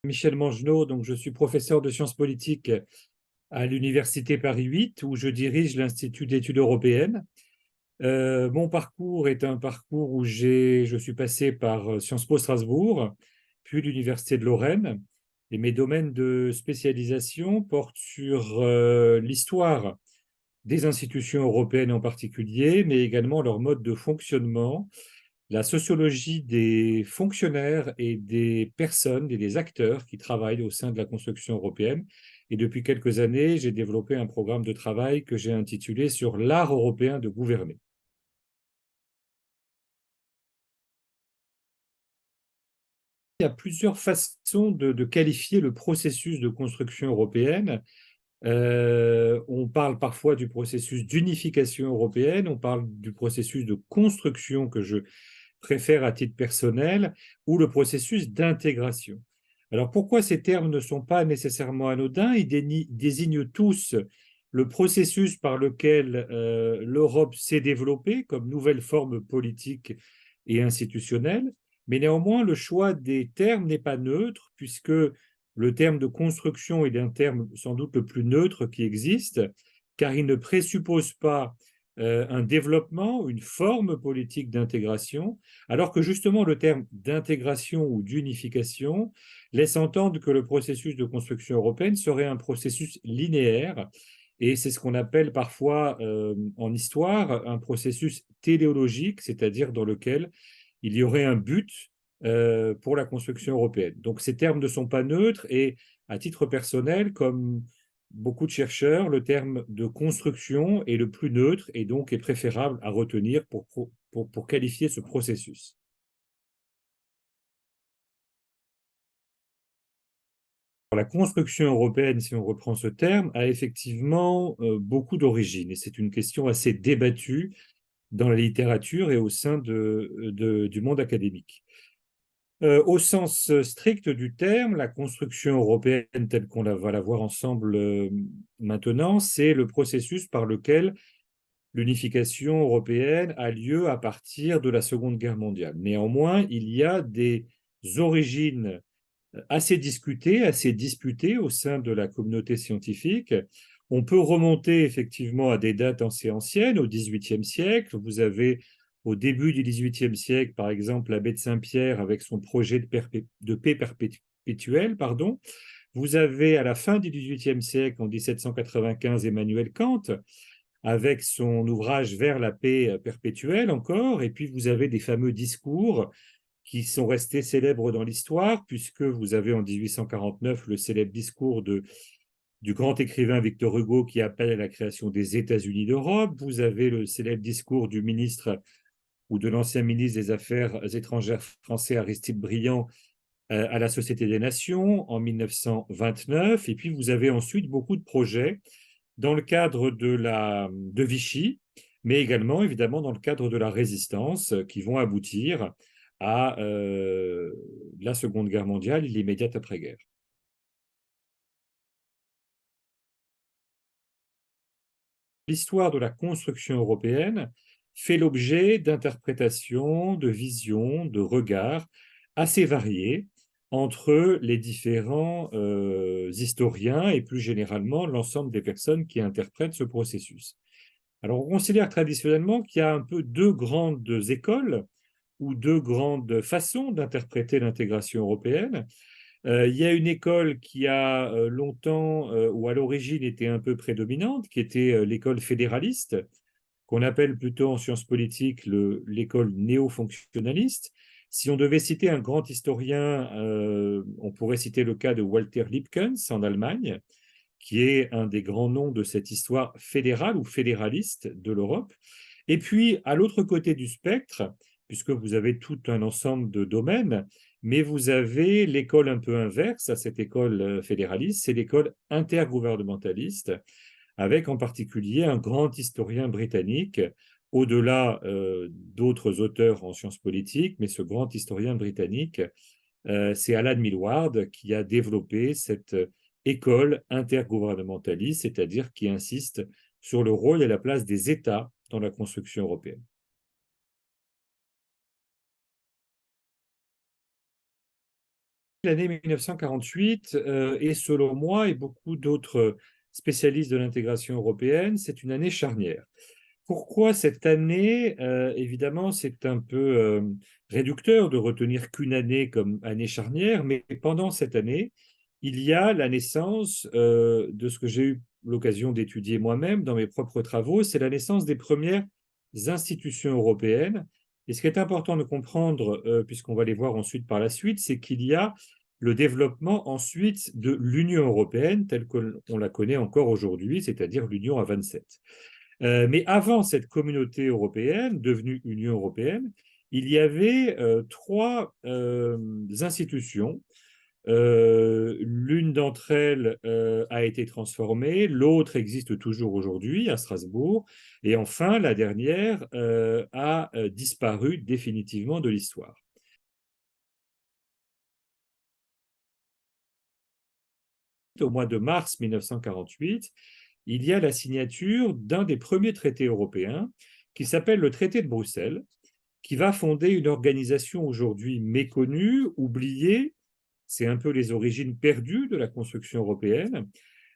Michel Mangenot, donc je suis professeur de sciences politiques à l'Université Paris 8, où je dirige l'Institut d'études européennes. Mon parcours est un parcours où je suis passé par Sciences Po Strasbourg, puis l'Université de Lorraine. Et mes domaines de spécialisation portent sur l'histoire des institutions européennes en particulier, mais également leur mode de fonctionnement, la sociologie des fonctionnaires et des personnes et des acteurs qui travaillent au sein de la construction européenne. Et depuis quelques années, j'ai développé un programme de travail que j'ai intitulé sur l'art européen de gouverner. Il y a plusieurs façons de qualifier le processus de construction européenne. On parle parfois du processus d'unification européenne, on parle du processus de construction que je préfère à titre personnel, ou le processus d'intégration. Alors pourquoi ces termes ne sont pas nécessairement anodins? Ils désignent tous le processus par lequel l'Europe s'est développée comme nouvelle forme politique et institutionnelle, mais néanmoins le choix des termes n'est pas neutre, puisque le terme de construction est un terme sans doute le plus neutre qui existe, car il ne présuppose pas un développement, une forme politique d'intégration, alors que justement le terme d'intégration ou d'unification laisse entendre que le processus de construction européenne serait un processus linéaire, et c'est ce qu'on appelle parfois en histoire un processus téléologique, c'est-à-dire dans lequel il y aurait un but pour la construction européenne. Donc ces termes ne sont pas neutres, et à titre personnel, comme beaucoup de chercheurs, le terme de construction est le plus neutre et donc est préférable à retenir pour qualifier ce processus. La construction européenne, si on reprend ce terme, a effectivement beaucoup d'origines, et c'est une question assez débattue dans la littérature et au sein du monde académique. Au sens strict du terme, la construction européenne telle qu'on va la voir ensemble maintenant, c'est le processus par lequel l'unification européenne a lieu à partir de la Seconde Guerre mondiale. Néanmoins, il y a des origines assez discutées, assez disputées au sein de la communauté scientifique. On peut remonter effectivement à des dates assez anciennes, au XVIIIe siècle. Vous avez au début du XVIIIe siècle, par exemple, l'abbé de Saint-Pierre avec son projet de paix perpétuelle. Pardon. Vous avez à la fin du XVIIIe siècle, en 1795, Emmanuel Kant avec son ouvrage Vers la paix perpétuelle encore. Et puis vous avez des fameux discours qui sont restés célèbres dans l'histoire, puisque vous avez en 1849 le célèbre discours du grand écrivain Victor Hugo qui appelle à la création des États-Unis d'Europe. Vous avez le célèbre discours du ministre ou de l'ancien ministre des Affaires étrangères français Aristide Briand à la Société des Nations en 1929. Et puis vous avez ensuite beaucoup de projets dans le cadre de Vichy, mais également évidemment dans le cadre de la résistance, qui vont aboutir à la Seconde Guerre mondiale et l'immédiate après-guerre. L'histoire de la construction européenne fait l'objet d'interprétations, de visions, de regards assez variés entre les différents historiens et plus généralement l'ensemble des personnes qui interprètent ce processus. Alors on considère traditionnellement qu'il y a un peu deux grandes écoles ou deux grandes façons d'interpréter l'intégration européenne. Il y a une école qui a longtemps ou à l'origine était un peu prédominante, qui était l'école fédéraliste, qu'on appelle plutôt en sciences politiques l'école néo-fonctionnaliste. Si on devait citer un grand historien, on pourrait citer le cas de Walter Lippkens en Allemagne, qui est un des grands noms de cette histoire fédérale ou fédéraliste de l'Europe. Et puis, à l'autre côté du spectre, puisque vous avez tout un ensemble de domaines, mais vous avez l'école un peu inverse à cette école fédéraliste, c'est l'école intergouvernementaliste, avec en particulier un grand historien britannique, au-delà d'autres auteurs en sciences politiques, mais ce grand historien britannique, c'est Alan Milward qui a développé cette école intergouvernementaliste, c'est-à-dire qui insiste sur le rôle et la place des États dans la construction européenne. l'année 1948 est, selon moi et beaucoup d'autres spécialistes de l'intégration européenne, c'est une année charnière. Pourquoi cette année? Évidemment, c'est un peu réducteur de retenir qu'une année comme année charnière, mais pendant cette année, il y a la naissance de ce que j'ai eu l'occasion d'étudier moi-même dans mes propres travaux, c'est la naissance des premières institutions européennes. Et ce qui est important de comprendre, puisqu'on va les voir ensuite par la suite, c'est qu'il y a le développement ensuite de l'Union européenne telle qu'on la connaît encore aujourd'hui, c'est-à-dire l'Union à 27. Mais avant cette communauté européenne, devenue Union européenne, il y avait trois institutions. L'une d'entre elles a été transformée, l'autre existe toujours aujourd'hui à Strasbourg, et enfin la dernière a disparu définitivement de l'histoire. Au mois de mars 1948, il y a la signature d'un des premiers traités européens qui s'appelle le traité de Bruxelles, qui va fonder une organisation aujourd'hui méconnue, oubliée. C'est un peu les origines perdues de la construction européenne.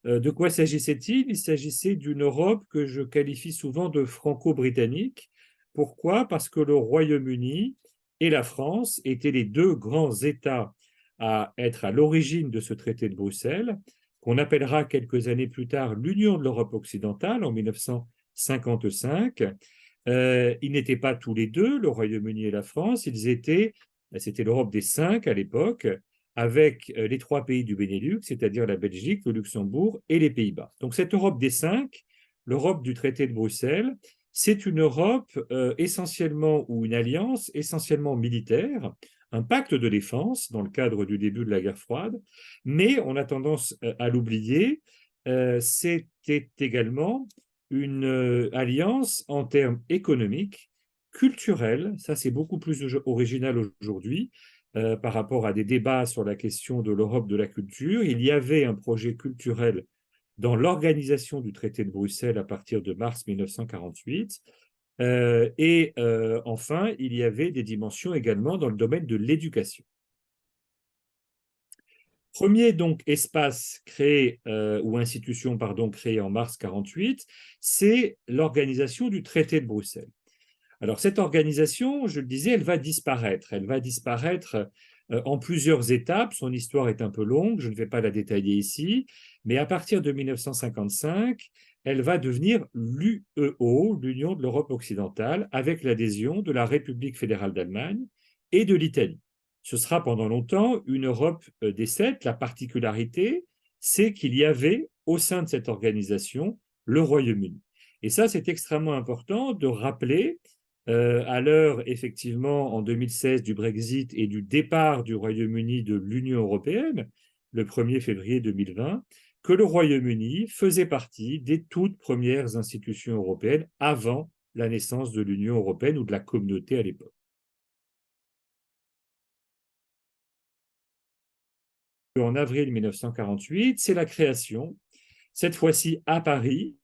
De quoi s'agissait-il? Il s'agissait d'une Europe que je qualifie souvent de franco-britannique. Pourquoi? Parce que le Royaume-Uni et la France étaient les deux grands États à être à l'origine de ce traité de Bruxelles, qu'on appellera quelques années plus tard l'Union de l'Europe occidentale en 1955. Ils n'étaient pas tous les deux, le Royaume-Uni et la France, c'était l'Europe des cinq à l'époque, avec les trois pays du Benelux, c'est-à-dire la Belgique, le Luxembourg et les Pays-Bas. Donc cette Europe des cinq, l'Europe du traité de Bruxelles, c'est une Europe essentiellement, ou une alliance essentiellement militaire, un pacte de défense dans le cadre du début de la guerre froide, mais on a tendance à l'oublier, c'était également une alliance en termes économiques, culturels, ça c'est beaucoup plus original aujourd'hui, par rapport à des débats sur la question de l'Europe de la culture. Il y avait un projet culturel dans l'organisation du traité de Bruxelles à partir de mars 1948. Enfin, il y avait des dimensions également dans le domaine de l'éducation. Premier donc espace créé ou institution pardon créée en mars 48, c'est l'organisation du traité de Bruxelles. Alors cette organisation, je le disais, elle va disparaître. Elle va disparaître en plusieurs étapes. Son histoire est un peu longue, je ne vais pas la détailler ici, mais à partir de 1955, elle va devenir l'UEO, l'Union de l'Europe occidentale, avec l'adhésion de la République fédérale d'Allemagne et de l'Italie. Ce sera pendant longtemps une Europe des sept. La particularité, c'est qu'il y avait au sein de cette organisation le Royaume-Uni. Et ça, c'est extrêmement important de rappeler à l'heure, effectivement, en 2016, du Brexit et du départ du Royaume-Uni de l'Union européenne, le 1er février 2020, que le Royaume-Uni faisait partie des toutes premières institutions européennes avant la naissance de l'Union européenne ou de la communauté à l'époque. En avril 1948, c'est la création, cette fois-ci à Paris,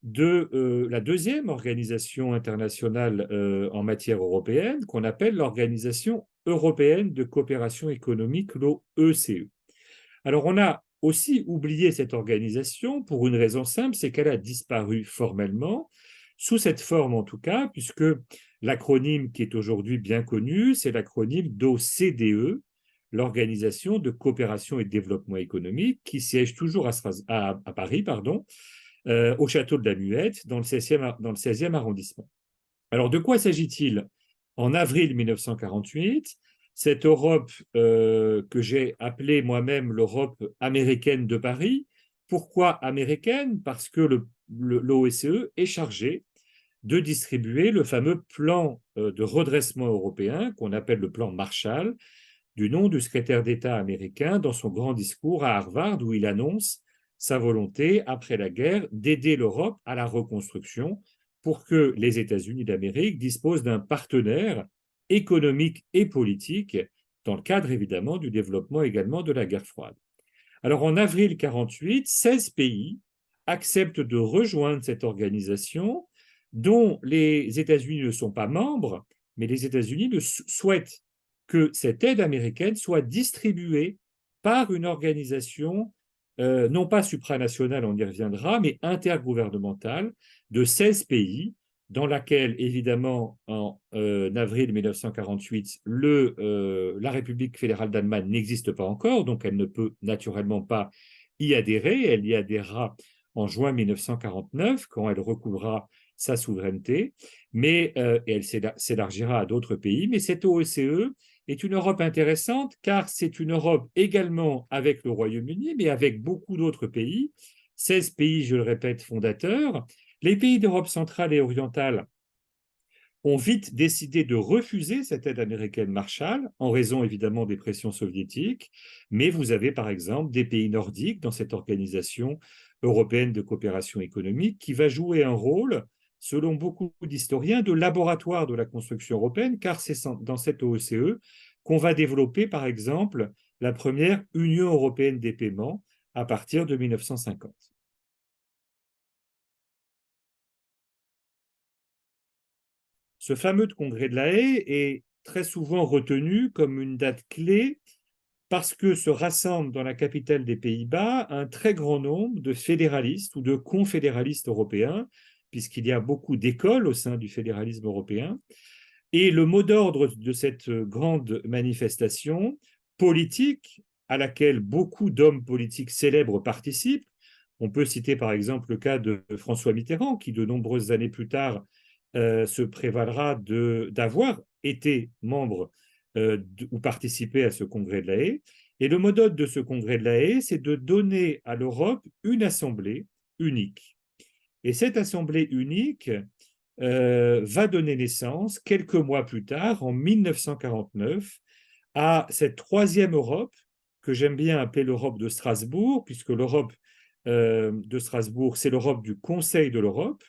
de la deuxième organisation internationale en matière européenne, qu'on appelle l'Organisation européenne de coopération économique, l'OECE. Alors on a aussi oublié cette organisation pour une raison simple, c'est qu'elle a disparu formellement, sous cette forme en tout cas, puisque l'acronyme qui est aujourd'hui bien connu, c'est l'acronyme d'OCDE, l'Organisation de coopération et de développement économique, qui siège toujours à Paris, pardon, au château de la Muette, dans le 16e arrondissement. Alors, de quoi s'agit-il? En avril 1948, cette Europe que j'ai appelée moi-même l'Europe américaine de Paris. Pourquoi américaine? Parce que l'OSCE est chargé de distribuer le fameux plan de redressement européen qu'on appelle le plan Marshall, du nom du secrétaire d'État américain dans son grand discours à Harvard où il annonce sa volonté, après la guerre, d'aider l'Europe à la reconstruction pour que les États-Unis d'Amérique disposent d'un partenaire économique et politique dans le cadre évidemment du développement également de la guerre froide. Alors en avril 1948, 16 pays acceptent de rejoindre cette organisation dont les États-Unis ne sont pas membres, mais les États-Unis souhaitent que cette aide américaine soit distribuée par une organisation, non pas supranationale, on y reviendra, mais intergouvernementale de 16 pays, dans laquelle, évidemment, en avril 1948, la République fédérale d'Allemagne n'existe pas encore, donc elle ne peut naturellement pas y adhérer. Elle y adhérera en juin 1949, quand elle recouvrira sa souveraineté, mais elle s'élargira à d'autres pays. Mais cette OSCE est une Europe intéressante, car c'est une Europe également avec le Royaume-Uni, mais avec beaucoup d'autres pays, 16 pays, je le répète, fondateurs. Les pays d'Europe centrale et orientale ont vite décidé de refuser cette aide américaine Marshall, en raison évidemment des pressions soviétiques, mais vous avez par exemple des pays nordiques dans cette organisation européenne de coopération économique qui va jouer un rôle, selon beaucoup d'historiens, de laboratoire de la construction européenne, car c'est dans cette OSCE qu'on va développer par exemple la première Union européenne des paiements à partir de 1950. Ce fameux congrès de La Haye est très souvent retenu comme une date clé parce que se rassemblent dans la capitale des Pays-Bas un très grand nombre de fédéralistes ou de confédéralistes européens, puisqu'il y a beaucoup d'écoles au sein du fédéralisme européen. Et le mot d'ordre de cette grande manifestation politique, à laquelle beaucoup d'hommes politiques célèbres participent, on peut citer par exemple le cas de François Mitterrand, qui de nombreuses années plus tard se prévalera d'avoir été membre ou participé à ce congrès de La Haye. Et le mot d'ordre de ce congrès de La Haye, c'est de donner à l'Europe une assemblée unique. Et cette assemblée unique va donner naissance, quelques mois plus tard, en 1949, à cette troisième Europe, que j'aime bien appeler l'Europe de Strasbourg, puisque l'Europe de Strasbourg, c'est l'Europe du Conseil de l'Europe.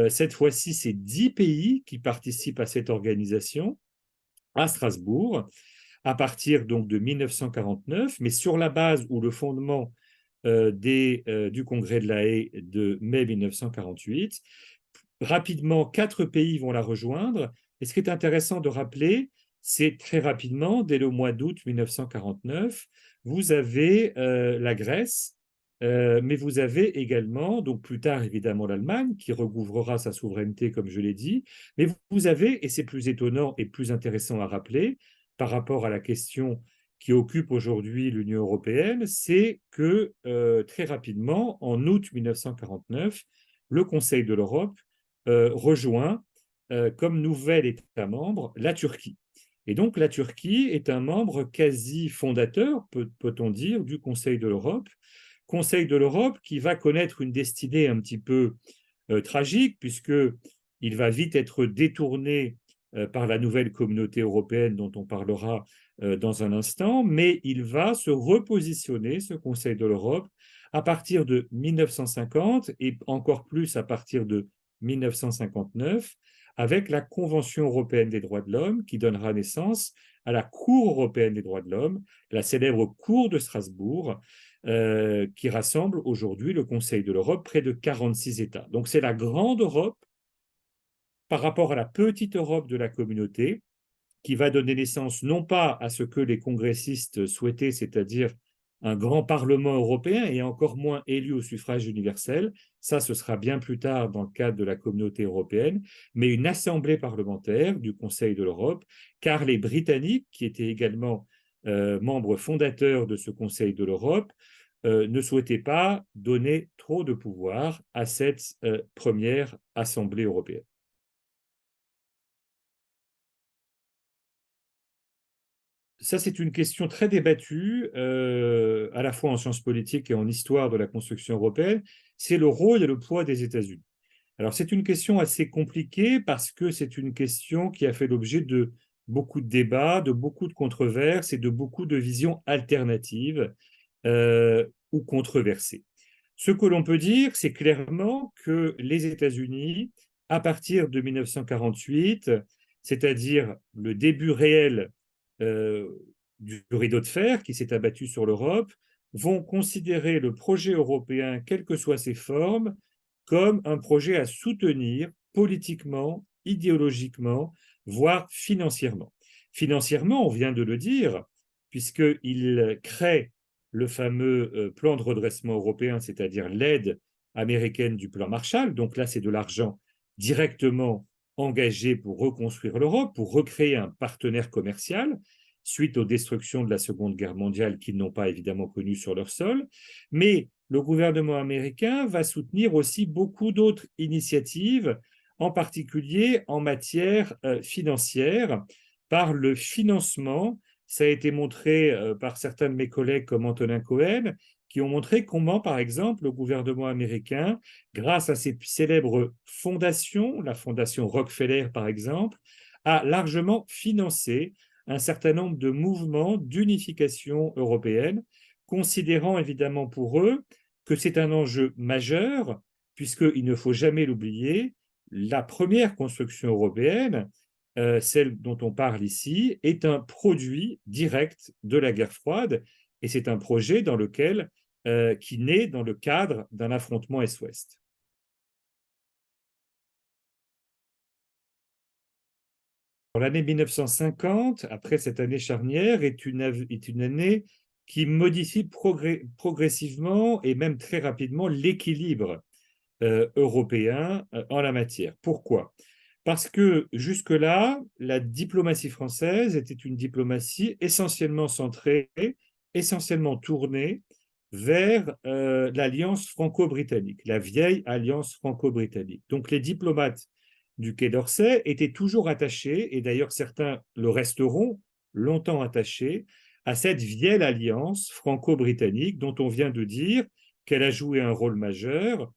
Cette fois-ci, c'est 10 pays qui participent à cette organisation à Strasbourg, à partir donc de 1949, mais sur la base ou le fondement du Congrès de La Haye de mai 1948. Rapidement, 4 pays vont la rejoindre. Et ce qui est intéressant de rappeler, c'est très rapidement, dès le mois d'août 1949, vous avez la Grèce, mais vous avez également, donc plus tard évidemment l'Allemagne, qui recouvrera sa souveraineté, comme je l'ai dit, mais vous avez, et c'est plus étonnant et plus intéressant à rappeler, par rapport à la question qui occupe aujourd'hui l'Union européenne, c'est que très rapidement, en août 1949, le Conseil de l'Europe rejoint comme nouvel État membre la Turquie. Et donc la Turquie est un membre quasi fondateur, peut-on dire, du Conseil de l'Europe. Conseil de l'Europe qui va connaître une destinée un petit peu tragique, puisqu'il va vite être détourné par la nouvelle communauté européenne dont on parlera dans un instant, mais il va se repositionner, ce Conseil de l'Europe, à partir de 1950 et encore plus à partir de 1959, avec la Convention européenne des droits de l'homme qui donnera naissance à la Cour européenne des droits de l'homme, la célèbre Cour de Strasbourg, qui rassemble aujourd'hui le Conseil de l'Europe, près de 46 États. Donc c'est la grande Europe par rapport à la petite Europe de la communauté, qui va donner naissance non pas à ce que les congressistes souhaitaient, c'est-à-dire un grand Parlement européen et encore moins élu au suffrage universel, ça ce sera bien plus tard dans le cadre de la communauté européenne, mais une assemblée parlementaire du Conseil de l'Europe, car les Britanniques, qui étaient également membres fondateurs de ce Conseil de l'Europe, ne souhaitaient pas donner trop de pouvoir à cette première Assemblée européenne. Ça, c'est une question très débattue, à la fois en sciences politiques et en histoire de la construction européenne. C'est le rôle et le poids des États-Unis. Alors, c'est une question assez compliquée parce que c'est une question qui a fait l'objet de beaucoup de débats, de beaucoup de controverses et de beaucoup de visions alternatives ou controversées. Ce que l'on peut dire, c'est clairement que les États-Unis, à partir de 1948, c'est-à-dire le début réel euh, du rideau de fer qui s'est abattu sur l'Europe, vont considérer le projet européen, quelles que soient ses formes, comme un projet à soutenir politiquement, idéologiquement, voire financièrement. Financièrement, on vient de le dire, puisqu'il crée le fameux plan de redressement européen, c'est-à-dire l'aide américaine du plan Marshall. Donc là, c'est de l'argent directement engagé pour reconstruire l'Europe, pour recréer un partenaire commercial suite aux destructions de la Seconde Guerre mondiale qu'ils n'ont pas évidemment connues sur leur sol. Mais le gouvernement américain va soutenir aussi beaucoup d'autres initiatives, en particulier en matière financière, par le financement. Ça a été montré par certains de mes collègues comme Antonin Cohen, qui ont montré comment, par exemple, le gouvernement américain, grâce à ses célèbres fondations, la fondation Rockefeller, par exemple, a largement financé un certain nombre de mouvements d'unification européenne, considérant évidemment pour eux que c'est un enjeu majeur, puisqu'il ne faut jamais l'oublier, la première construction européenne, celle dont on parle ici, est un produit direct de la guerre froide, et c'est un projet qui naît dans le cadre d'un affrontement Est-Ouest. L'année 1950, après cette année charnière, est une année qui modifie progressivement et même très rapidement l'équilibre européen en la matière. Pourquoi? Parce que jusque-là, la diplomatie française était une diplomatie essentiellement centrée, essentiellement tournée vers l'alliance franco-britannique, la vieille alliance franco-britannique. Donc les diplomates du Quai d'Orsay étaient toujours attachés, et d'ailleurs certains le resteront longtemps attachés, à cette vieille alliance franco-britannique dont on vient de dire qu'elle a joué un rôle majeur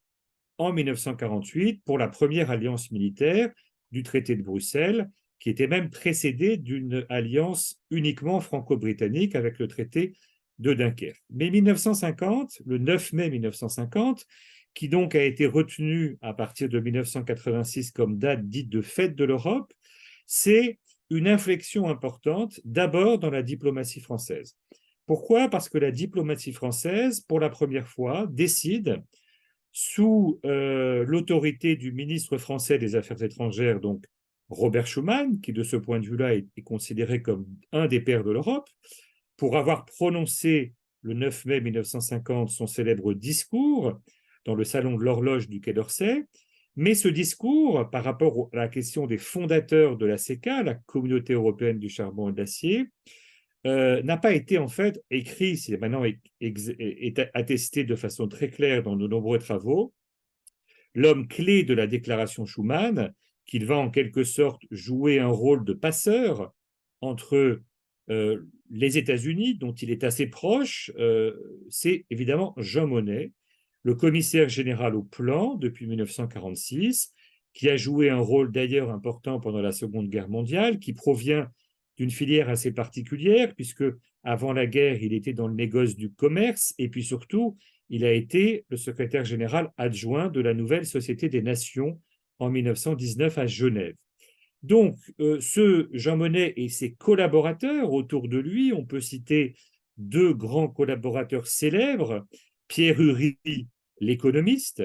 en 1948 pour la première alliance militaire du traité de Bruxelles, qui était même précédée d'une alliance uniquement franco-britannique avec le traité de Dunkerque. Mais 1950, le 9 mai 1950, qui donc a été retenu à partir de 1986 comme date dite de fête de l'Europe, c'est une inflexion importante, d'abord dans la diplomatie française. Pourquoi? Parce que la diplomatie française, pour la première fois, décide, sous l'autorité du ministre français des Affaires étrangères, donc Robert Schuman, qui de ce point de vue-là est considéré comme un des pères de l'Europe, pour avoir prononcé le 9 mai 1950 son célèbre discours dans le salon de l'horloge du Quai d'Orsay. Mais ce discours, par rapport à la question des fondateurs de la CECA, la Communauté européenne du charbon et de l'acier, n'a pas été en fait écrit, c'est maintenant est attesté de façon très claire dans de nombreux travaux. L'homme clé de la déclaration Schuman, qu'il va en quelque sorte jouer un rôle de passeur entre les États-Unis, dont il est assez proche, c'est évidemment Jean Monnet, le commissaire général au plan depuis 1946, qui a joué un rôle d'ailleurs important pendant la Seconde Guerre mondiale, qui provient d'une filière assez particulière, puisque avant la guerre, il était dans le négoce du commerce, et puis surtout, il a été le secrétaire général adjoint de la nouvelle Société des Nations en 1919 à Genève. Donc, ce Jean Monnet et ses collaborateurs autour de lui, on peut citer deux grands collaborateurs célèbres, Pierre Ury, l'économiste,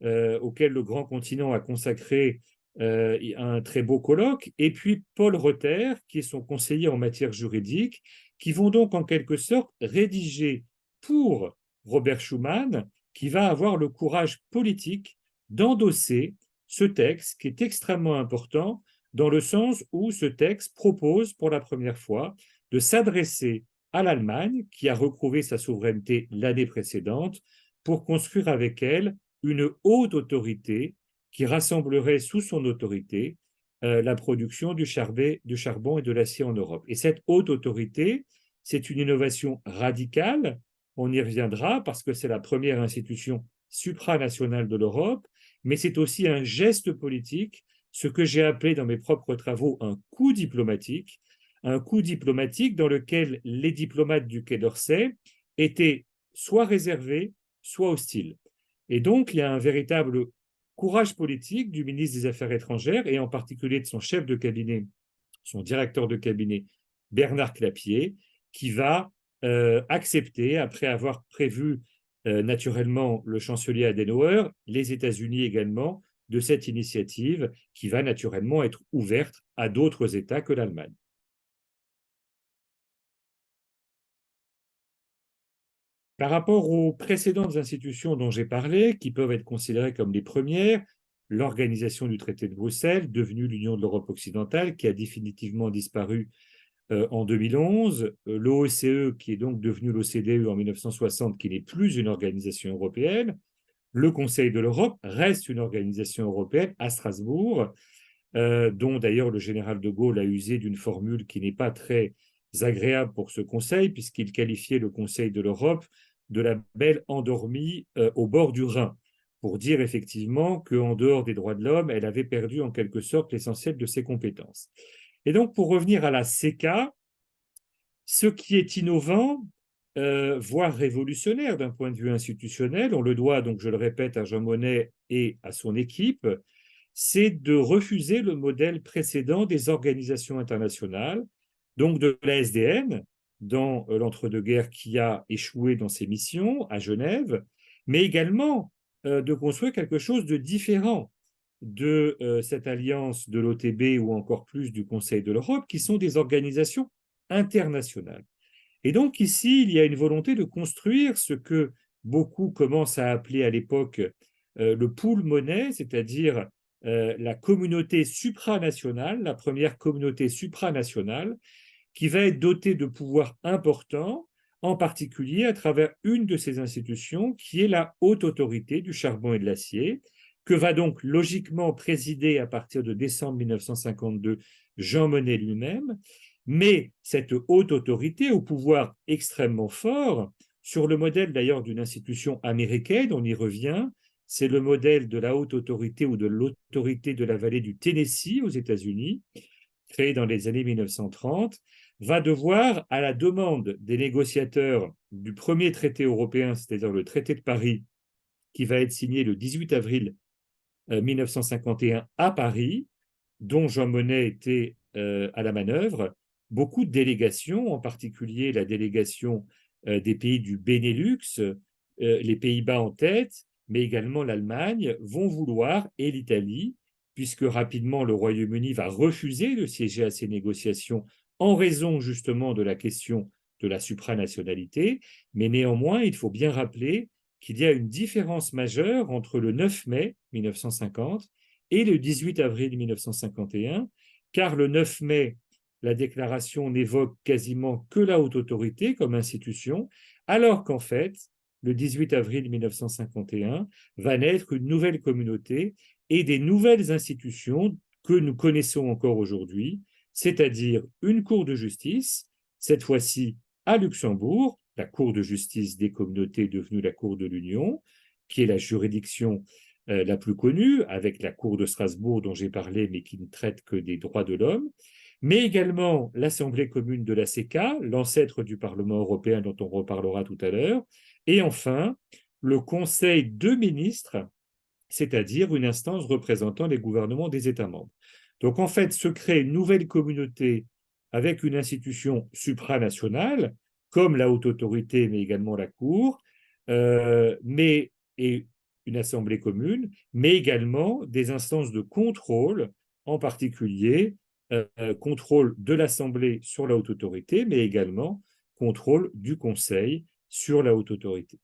auquel le Grand Continent a consacré un très beau colloque, et puis Paul Reuter, qui est son conseiller en matière juridique, qui vont donc en quelque sorte rédiger pour Robert Schuman, qui va avoir le courage politique d'endosser ce texte qui est extrêmement important dans le sens où ce texte propose pour la première fois de s'adresser à l'Allemagne, qui a retrouvé sa souveraineté l'année précédente, pour construire avec elle une haute autorité qui rassemblerait sous son autorité la production du charbon et de l'acier en Europe. Et cette haute autorité, c'est une innovation radicale, on y reviendra parce que c'est la première institution supranationale de l'Europe, mais c'est aussi un geste politique, ce que j'ai appelé dans mes propres travaux un coup diplomatique dans lequel les diplomates du Quai d'Orsay étaient soit réservés, soit hostiles. Et donc, il y a un véritable courage politique du ministre des Affaires étrangères et en particulier de son chef de cabinet, son directeur de cabinet, Bernard Clapier, qui va accepter, après avoir prévu naturellement le chancelier Adenauer, les États-Unis également, de cette initiative qui va naturellement être ouverte à d'autres États que l'Allemagne. Par rapport aux précédentes institutions dont j'ai parlé, qui peuvent être considérées comme les premières, l'organisation du traité de Bruxelles, devenue l'Union de l'Europe occidentale, qui a définitivement disparu en 2011, l'OSCE, qui est donc devenu l'OCDE en 1960, qui n'est plus une organisation européenne, le Conseil de l'Europe reste une organisation européenne à Strasbourg, dont d'ailleurs le général de Gaulle a usé d'une formule qui n'est pas très agréable pour ce Conseil, puisqu'il qualifiait le Conseil de l'Europe de la belle endormie au bord du Rhin, pour dire effectivement qu'en dehors des droits de l'homme, elle avait perdu en quelque sorte l'essentiel de ses compétences. Et donc, pour revenir à la CECA, ce qui est innovant, voire révolutionnaire d'un point de vue institutionnel, on le doit, donc je le répète, à Jean Monnet et à son équipe, c'est de refuser le modèle précédent des organisations internationales, donc de la SDN, dans l'entre-deux-guerres qui a échoué dans ses missions à Genève, mais également de construire quelque chose de différent de cette alliance de l'OTB ou encore plus du Conseil de l'Europe, qui sont des organisations internationales. Et donc ici, il y a une volonté de construire ce que beaucoup commencent à appeler à l'époque le pool monnaie, c'est-à-dire la communauté supranationale, la première communauté supranationale, qui va être dotée de pouvoirs importants, en particulier à travers une de ces institutions, qui est la haute autorité du charbon et de l'acier, que va donc logiquement présider à partir de décembre 1952 Jean Monnet lui-même, mais cette haute autorité au pouvoir extrêmement fort, sur le modèle d'ailleurs d'une institution américaine, on y revient, c'est le modèle de la haute autorité ou de l'autorité de la vallée du Tennessee aux États-Unis, créée dans les années 1930, va devoir, à la demande des négociateurs du premier traité européen, c'est-à-dire le traité de Paris, qui va être signé le 18 avril 1951 à Paris, dont Jean Monnet était à la manœuvre, beaucoup de délégations, en particulier la délégation des pays du Benelux, les Pays-Bas en tête, mais également l'Allemagne, vont vouloir, et l'Italie, puisque rapidement le Royaume-Uni va refuser de siéger à ces négociations en raison justement de la question de la supranationalité. Mais néanmoins, il faut bien rappeler qu'il y a une différence majeure entre le 9 mai 1950 et le 18 avril 1951, car le 9 mai, la déclaration n'évoque quasiment que la haute autorité comme institution, alors qu'en fait, le 18 avril 1951, va naître une nouvelle communauté et des nouvelles institutions que nous connaissons encore aujourd'hui, c'est-à-dire une cour de justice, cette fois-ci à Luxembourg, la Cour de justice des communautés devenue la Cour de l'Union, qui est la juridiction la plus connue, avec la Cour de Strasbourg dont j'ai parlé, mais qui ne traite que des droits de l'homme, mais également l'Assemblée commune de la CECA, l'ancêtre du Parlement européen dont on reparlera tout à l'heure, et enfin le Conseil de ministres, c'est-à-dire une instance représentant les gouvernements des États membres. Donc en fait, se crée une nouvelle communauté avec une institution supranationale, comme la haute autorité, mais également la Cour, et une assemblée commune, mais également des instances de contrôle, en particulier contrôle de l'Assemblée sur la haute autorité, mais également contrôle du Conseil sur la haute autorité.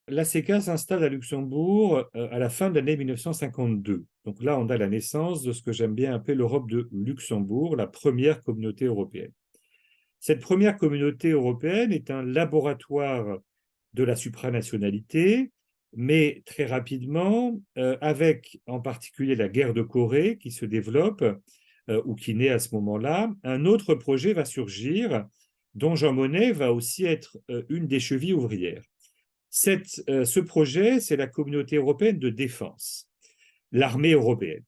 La CECA s'installe à Luxembourg à la fin de l'année 1952. Donc là, on a la naissance de ce que j'aime bien appeler l'Europe de Luxembourg, la première communauté européenne. Cette première communauté européenne est un laboratoire de la supranationalité, mais très rapidement, avec en particulier la guerre de Corée qui se développe ou qui naît à ce moment-là, un autre projet va surgir dont Jean Monnet va aussi être une des chevilles ouvrières. Ce projet, c'est la communauté européenne de défense, l'armée européenne.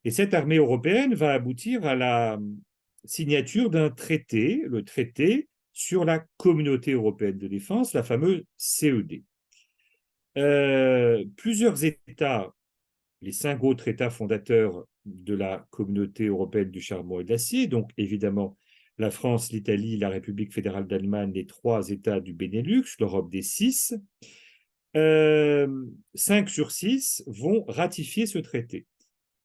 Et cette armée européenne va aboutir à la signature d'un traité, le traité sur la communauté européenne de défense, la fameuse CED. Plusieurs États, les 5 autres États fondateurs de la communauté européenne du charbon et de l'acier, donc évidemment la France, l'Italie, la République fédérale d'Allemagne, les 3 États du Benelux, l'Europe des 6, 5 sur 6 vont ratifier ce traité.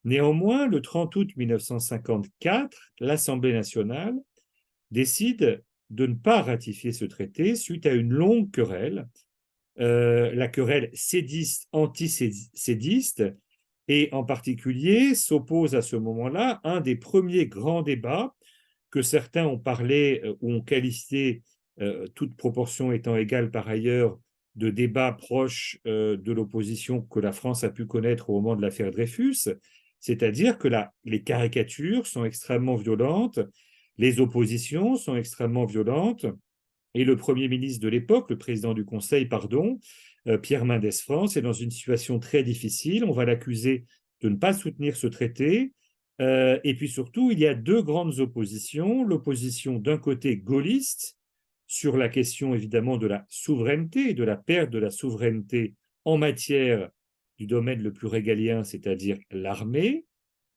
Néanmoins, le 30 août 1954, l'Assemblée nationale décide de ne pas ratifier ce traité suite à une longue querelle, la querelle sédiste-antisédiste, et en particulier s'oppose à ce moment-là un des premiers grands débats que certains ont parlé ou ont qualifié, toute proportion étant égale par ailleurs, de débats proches de l'opposition que la France a pu connaître au moment de l'affaire Dreyfus, c'est-à-dire que les caricatures sont extrêmement violentes, les oppositions sont extrêmement violentes, et le Premier ministre de l'époque, le président du Conseil, pardon, Pierre Mendès France, est dans une situation très difficile. On va l'accuser de ne pas soutenir ce traité. Et puis surtout, il y a deux grandes oppositions. L'opposition d'un côté gaulliste, sur la question évidemment de la souveraineté et de la perte de la souveraineté en matière du domaine le plus régalien, c'est-à-dire l'armée,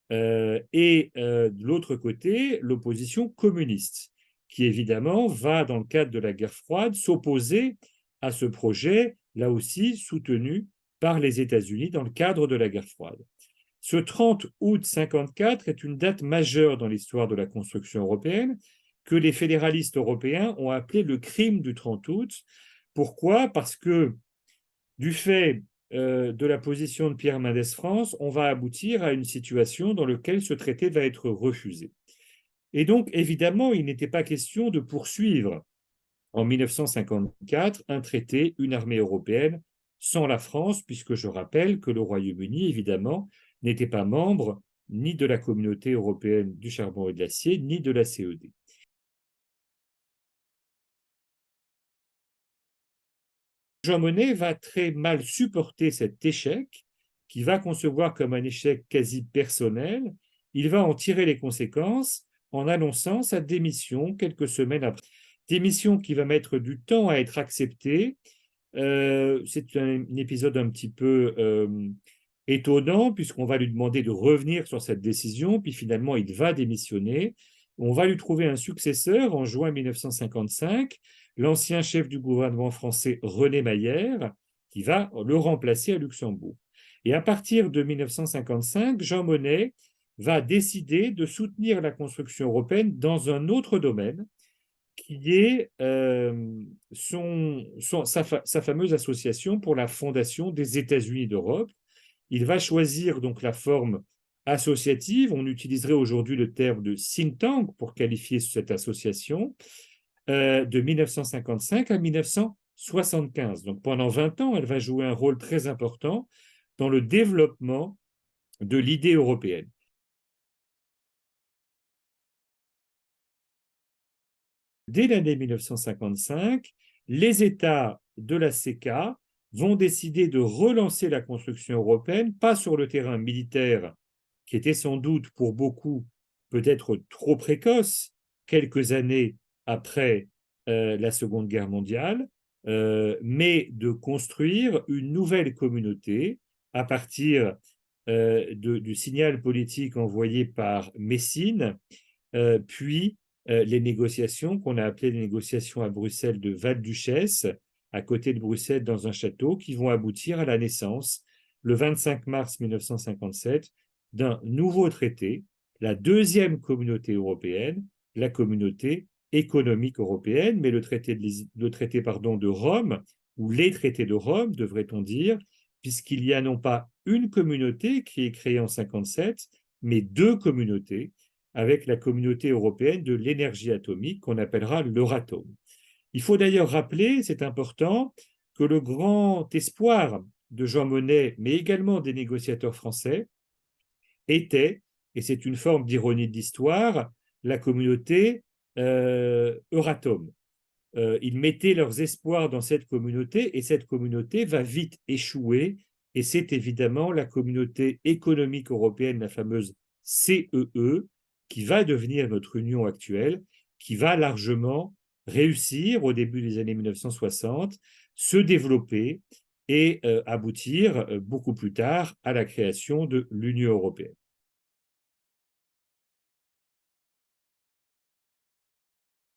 de l'autre côté, l'opposition communiste, qui évidemment va, dans le cadre de la guerre froide, s'opposer à ce projet, là aussi soutenu par les États-Unis dans le cadre de la guerre froide. Ce 30 août 1954 est une date majeure dans l'histoire de la construction européenne, que les fédéralistes européens ont appelé le crime du 30 août. Pourquoi? Parce que du fait de la position de Pierre Mendès France, on va aboutir à une situation dans laquelle ce traité va être refusé. Et donc, évidemment, il n'était pas question de poursuivre en 1954 un traité, une armée européenne sans la France, puisque je rappelle que le Royaume-Uni, évidemment, n'était pas membre ni de la communauté européenne du charbon et de l'acier, ni de la CED. Jean Monnet va très mal supporter cet échec, qu'il va concevoir comme un échec quasi personnel. Il va en tirer les conséquences en annonçant sa démission quelques semaines après. Démission qui va mettre du temps à être acceptée. C'est un épisode un petit peu étonnant, puisqu'on va lui demander de revenir sur cette décision, puis finalement il va démissionner. On va lui trouver un successeur en juin 1955, l'ancien chef du gouvernement français René Mayer, qui va le remplacer à Luxembourg. Et à partir de 1955, Jean Monnet va décider de soutenir la construction européenne dans un autre domaine, qui est sa fameuse association pour la fondation des États-Unis d'Europe. Il va choisir donc la forme associative. On utiliserait aujourd'hui le terme de think tank pour qualifier cette association, de 1955 à 1975. Donc pendant 20 ans, elle va jouer un rôle très important dans le développement de l'idée européenne. Dès l'année 1955, les États de la CECA vont décider de relancer la construction européenne, pas sur le terrain militaire, qui était sans doute pour beaucoup peut-être trop précoce, quelques années après la Seconde Guerre mondiale, mais de construire une nouvelle communauté à partir du signal politique envoyé par Messine, puis les négociations qu'on a appelées les négociations à Bruxelles de Val-Duchesse, à côté de Bruxelles, dans un château, qui vont aboutir à la naissance, le 25 mars 1957, d'un nouveau traité, la deuxième communauté européenne, la communauté économique européenne, mais le traité de Rome, ou les traités de Rome, devrait-on dire, puisqu'il y a non pas une communauté qui est créée en 1957, mais deux communautés, avec la communauté européenne de l'énergie atomique qu'on appellera l'Euratom. Il faut d'ailleurs rappeler, c'est important, que le grand espoir de Jean Monnet, mais également des négociateurs français, était, et c'est une forme d'ironie de l'histoire, la communauté Euratom. Ils mettaient leurs espoirs dans cette communauté, et cette communauté va vite échouer, et c'est évidemment la communauté économique européenne, la fameuse CEE, qui va devenir notre union actuelle, qui va largement réussir au début des années 1960, se développer et aboutir beaucoup plus tard à la création de l'Union européenne.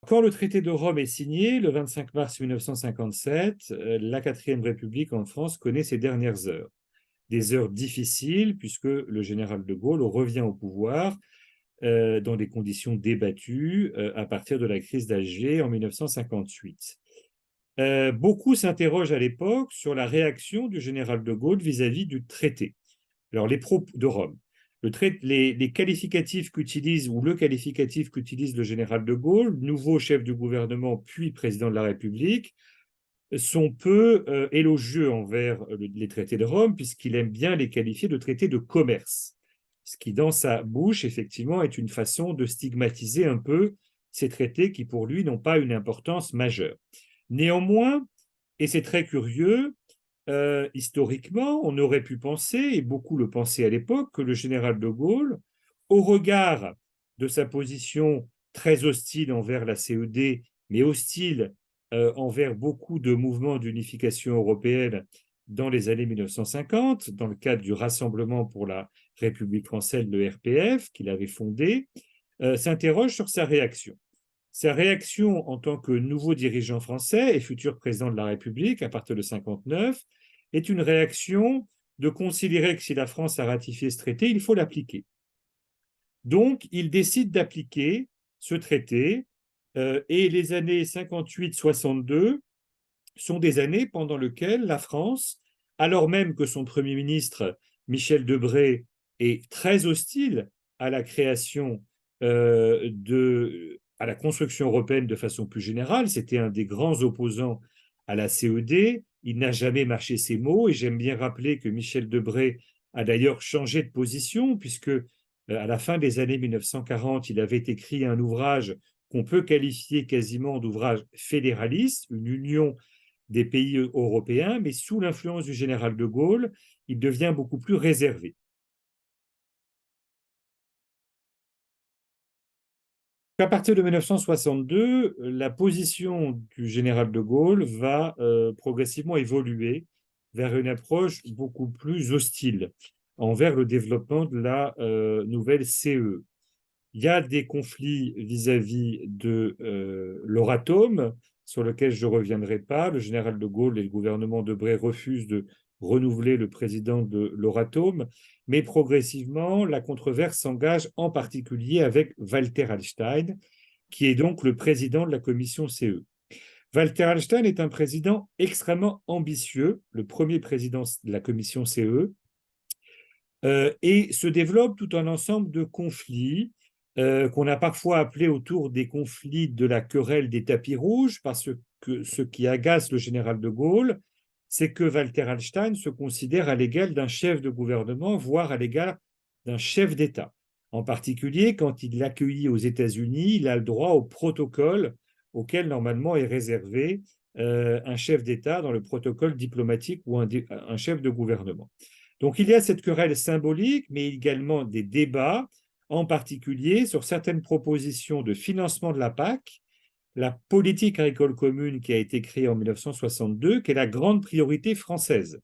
Quand le traité de Rome est signé, le 25 mars 1957, la 4e République en France connaît ses dernières heures. des heures difficiles, puisque le général de Gaulle revient au pouvoir dans des conditions débattues à partir de la crise d'Alger en 1958. Beaucoup s'interrogent à l'époque sur la réaction du général de Gaulle vis-à-vis du traité. Alors, les propos de Rome. Les qualificatifs qu'utilise ou le qualificatif qu'utilise le général de Gaulle, nouveau chef du gouvernement puis président de la République, sont peu élogieux envers les traités de Rome, puisqu'il aime bien les qualifier de traités de commerce. Ce qui, dans sa bouche, effectivement, est une façon de stigmatiser un peu ces traités qui, pour lui, n'ont pas une importance majeure. Néanmoins, et c'est très curieux, historiquement, on aurait pu penser, et beaucoup le pensaient à l'époque, que le général de Gaulle, au regard de sa position très hostile envers la CED, mais hostile envers beaucoup de mouvements d'unification européenne dans les années 1950, dans le cadre du Rassemblement pour la République française, le RPF, qu'il avait fondé, s'interroge sur sa réaction. Sa réaction en tant que nouveau dirigeant français et futur président de la République à partir de 1959 est une réaction de considérer que si la France a ratifié ce traité, il faut l'appliquer. Donc, il décide d'appliquer ce traité et les années 58-62 sont des années pendant lesquelles la France, alors même que son Premier ministre, Michel Debré, est très hostile à la création à la construction européenne de façon plus générale, c'était un des grands opposants à la CED, il n'a jamais mâché ses mots, et j'aime bien rappeler que Michel Debré a d'ailleurs changé de position, puisque à la fin des années 1940, il avait écrit un ouvrage qu'on peut qualifier quasiment d'ouvrage fédéraliste, une union des pays européens, mais sous l'influence du général de Gaulle, il devient beaucoup plus réservé. À partir de 1962, la position du général de Gaulle va progressivement évoluer vers une approche beaucoup plus hostile envers le développement de la nouvelle CE. Il y a des conflits vis-à-vis de l'Euratom, sur lequel je ne reviendrai pas. Le général de Gaulle et le gouvernement Debré refusent de renouveler le président de l'Euratom, mais progressivement, la controverse s'engage en particulier avec Walter Hallstein, qui est donc le président de la commission CE. Walter Hallstein est un président extrêmement ambitieux, le premier président de la commission CE, et se développe tout un ensemble de conflits qu'on a parfois appelés autour des conflits de la querelle des tapis rouges, parce que ce qui agace le général de Gaulle, c'est que Walter Hallstein se considère à l'égal d'un chef de gouvernement, voire à l'égal d'un chef d'État. En particulier, quand il l'accueillit aux États-Unis, il a le droit au protocole auquel normalement est réservé un chef d'État dans le protocole diplomatique ou un chef de gouvernement. Donc il y a cette querelle symbolique, mais également des débats, en particulier sur certaines propositions de financement de la PAC, la politique agricole commune qui a été créée en 1962, qui est la grande priorité française.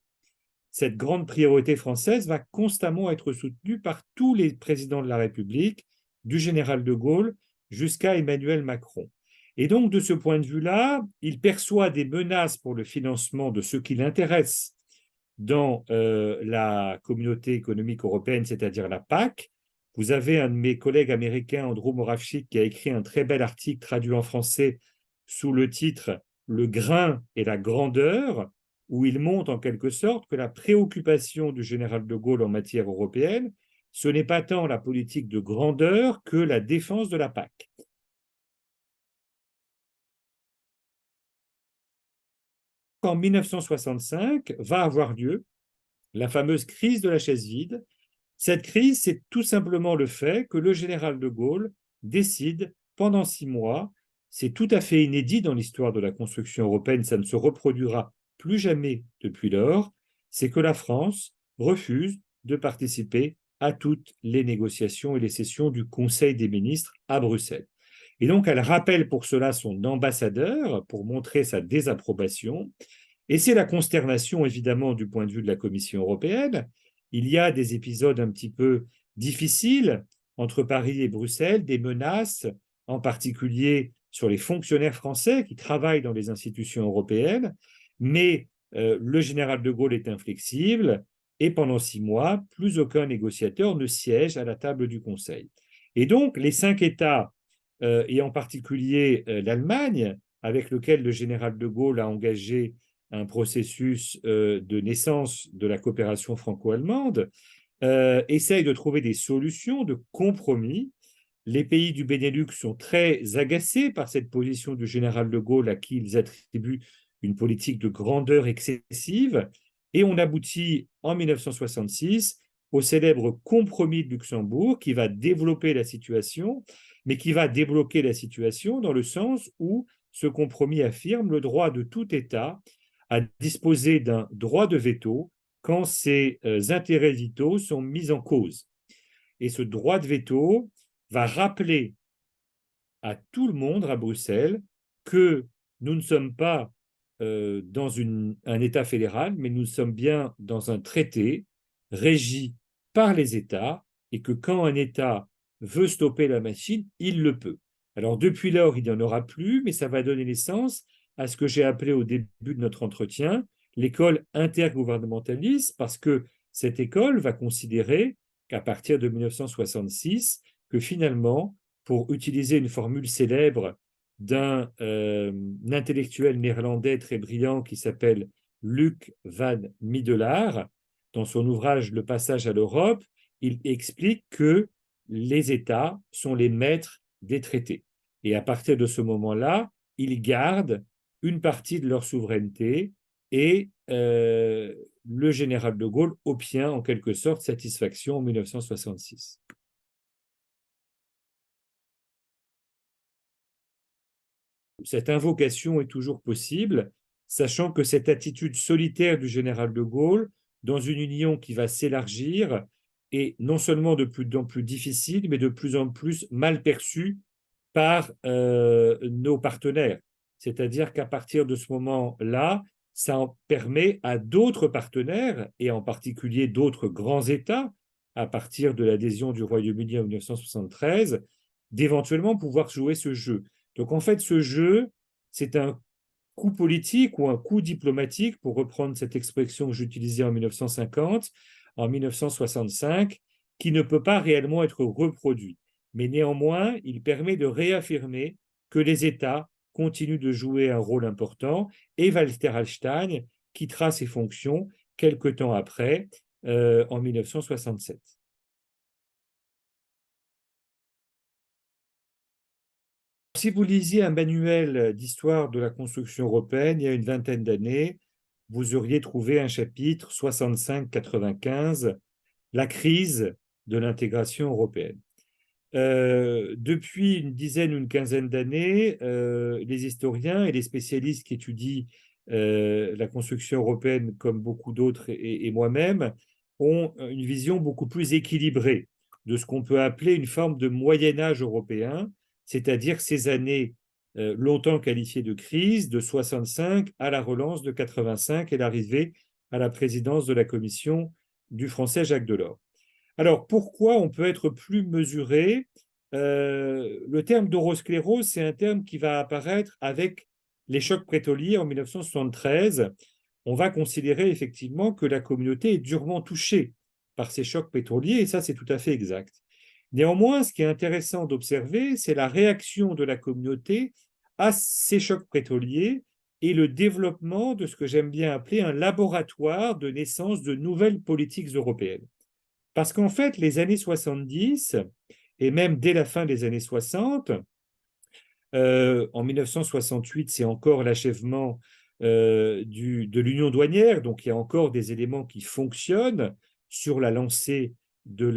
Cette grande priorité française va constamment être soutenue par tous les présidents de la République, du général de Gaulle jusqu'à Emmanuel Macron. Et donc, de ce point de vue-là, il perçoit des menaces pour le financement de ce qui l'intéresse dans la communauté économique européenne, c'est-à-dire la PAC. Vous avez un de mes collègues américains, Andrew Moravchik, qui a écrit un très bel article traduit en français sous le titre « Le grain et la grandeur », où il montre en quelque sorte que la préoccupation du général de Gaulle en matière européenne, ce n'est pas tant la politique de grandeur que la défense de la PAC. En 1965 va avoir lieu la fameuse crise de la chaise vide. Cette crise, c'est tout simplement le fait que le général de Gaulle décide pendant 6 mois, c'est tout à fait inédit dans l'histoire de la construction européenne, ça ne se reproduira plus jamais depuis lors, c'est que la France refuse de participer à toutes les négociations et les sessions du Conseil des ministres à Bruxelles. Et donc, elle rappelle pour cela son ambassadeur pour montrer sa désapprobation. Et c'est la consternation, évidemment, du point de vue de la Commission européenne. Il y a des épisodes un petit peu difficiles entre Paris et Bruxelles, des menaces, en particulier sur les fonctionnaires français qui travaillent dans les institutions européennes. Mais le général de Gaulle est inflexible et pendant 6 mois, plus aucun négociateur ne siège à la table du Conseil. Et donc, les 5 États, et en particulier l'Allemagne, avec lequel le général de Gaulle a engagé un processus de naissance de la coopération franco-allemande, essayent de trouver des solutions de compromis. Les pays du Benelux sont très agacés par cette position du général de Gaulle à qui ils attribuent une politique de grandeur excessive. Et on aboutit en 1966 au célèbre compromis de Luxembourg qui va développer la situation, mais qui va débloquer la situation dans le sens où ce compromis affirme le droit de tout État à disposer d'un droit de veto quand ses intérêts vitaux sont mis en cause. Et ce droit de veto va rappeler à tout le monde à Bruxelles que nous ne sommes pas dans un État fédéral, mais nous sommes bien dans un traité régi par les États et que quand un État veut stopper la machine, il le peut. Alors depuis lors, il n'y en aura plus, mais ça va donner naissance à ce que j'ai appelé au début de notre entretien l'école intergouvernementaliste, parce que cette école va considérer qu'à partir de 1966, que finalement, pour utiliser une formule célèbre d'un intellectuel néerlandais très brillant qui s'appelle Luc van Middelaar, dans son ouvrage Le passage à l'Europe, il explique que les États sont les maîtres des traités. Et à partir de ce moment-là, ils gardent une partie de leur souveraineté et le général de Gaulle obtient en quelque sorte satisfaction en 1966. Cette invocation est toujours possible, sachant que cette attitude solitaire du général de Gaulle, dans une union qui va s'élargir, est non seulement de plus en plus difficile, mais de plus en plus mal perçue par nos partenaires. C'est-à-dire qu'à partir de ce moment-là, ça en permet à d'autres partenaires, et en particulier d'autres grands États, à partir de l'adhésion du Royaume-Uni en 1973, d'éventuellement pouvoir jouer ce jeu. Donc en fait, ce jeu, c'est un coup politique ou un coup diplomatique, pour reprendre cette expression que j'utilisais en 1950, en 1965, qui ne peut pas réellement être reproduit. Mais néanmoins, il permet de réaffirmer que les États continuent de jouer un rôle important, et Walter Hallstein quittera ses fonctions quelque temps après, en 1967. Si vous lisiez un manuel d'histoire de la construction européenne il y a une vingtaine d'années, vous auriez trouvé un chapitre 65-95, la crise de l'intégration européenne. Depuis une dizaine ou une quinzaine d'années, les historiens et les spécialistes qui étudient la construction européenne, comme beaucoup d'autres et moi-même, ont une vision beaucoup plus équilibrée de ce qu'on peut appeler une forme de Moyen Âge européen, c'est-à-dire ces années longtemps qualifiées de crise, de 65 à la relance de 85 et l'arrivée à la présidence de la Commission du Français Jacques Delors. Alors, pourquoi on peut être plus mesuré? Le terme d'eurosclérose, c'est un terme qui va apparaître avec les chocs pétroliers en 1973. On va considérer effectivement que la communauté est durement touchée par ces chocs pétroliers, et ça, c'est tout à fait exact. Néanmoins, ce qui est intéressant d'observer, c'est la réaction de la communauté à ces chocs pétroliers et le développement de ce que j'aime bien appeler un laboratoire de naissance de nouvelles politiques européennes. Parce qu'en fait, les années 70, et même dès la fin des années 60, en 1968, c'est encore l'achèvement de l'union douanière, donc il y a encore des éléments qui fonctionnent sur la lancée du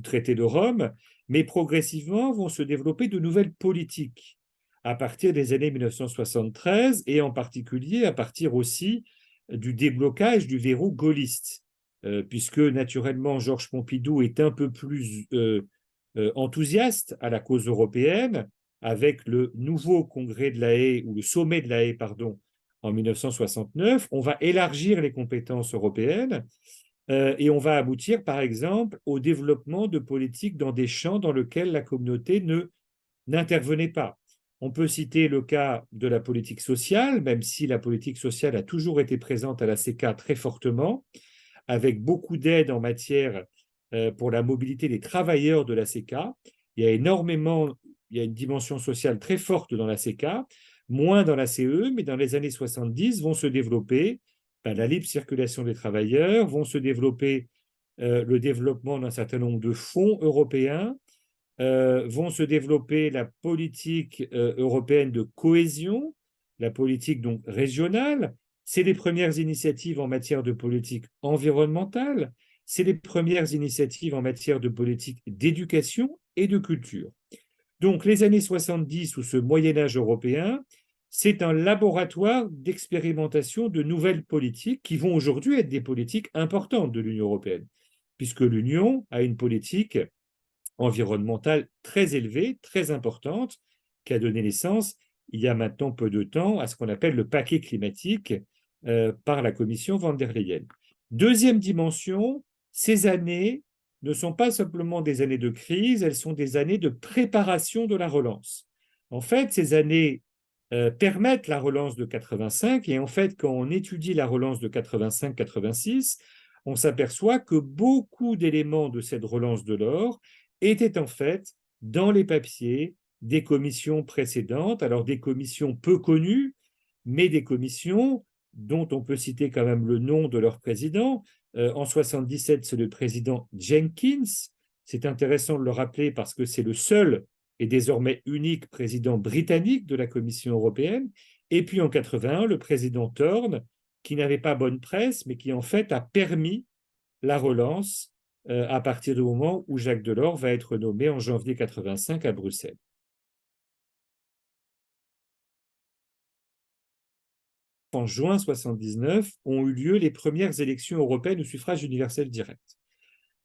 traité de Rome, mais progressivement vont se développer de nouvelles politiques à partir des années 1973 et en particulier à partir aussi du déblocage du verrou gaulliste, puisque naturellement Georges Pompidou est un peu plus enthousiaste à la cause européenne avec le nouveau congrès de la Haye, ou le sommet de la Haye, pardon, en 1969. On va élargir les compétences européennes et on va aboutir, par exemple, au développement de politiques dans des champs dans lesquels la communauté n'intervenait pas. On peut citer le cas de la politique sociale, même si la politique sociale a toujours été présente à la CECA très fortement, avec beaucoup d'aides en matière pour la mobilité des travailleurs de la CECA. Il y a énormément, il y a une dimension sociale très forte dans la CECA, moins dans la CE, mais dans les années 70 vont se développer la libre circulation des travailleurs, vont se développer le développement d'un certain nombre de fonds européens, vont se développer la politique européenne de cohésion, la politique donc régionale. C'est les premières initiatives en matière de politique environnementale, c'est les premières initiatives en matière de politique d'éducation et de culture. Donc les années 70 ou ce Moyen Âge européen, c'est un laboratoire d'expérimentation de nouvelles politiques qui vont aujourd'hui être des politiques importantes de l'Union européenne, puisque l'Union a une politique environnementale très élevée, très importante, qui a donné naissance, il y a maintenant peu de temps, à ce qu'on appelle le paquet climatique par la Commission von der Leyen. Deuxième dimension, ces années ne sont pas simplement des années de crise, elles sont des années de préparation de la relance. En fait, ces années permettent la relance de 85, et en fait, quand on étudie la relance de 85-86, on s'aperçoit que beaucoup d'éléments de cette relance de l'or étaient en fait dans les papiers des commissions précédentes, alors des commissions peu connues, mais des commissions dont on peut citer quand même le nom de leur président. En 77, c'est le président Jenkins. C'est intéressant de le rappeler parce que c'est le seul et désormais unique président britannique de la Commission européenne. Et puis en 81, le président Thorne, qui n'avait pas bonne presse, mais qui en fait a permis la relance à partir du moment où Jacques Delors va être nommé en janvier 85 à Bruxelles. En juin 79 ont eu lieu les premières élections européennes au suffrage universel direct.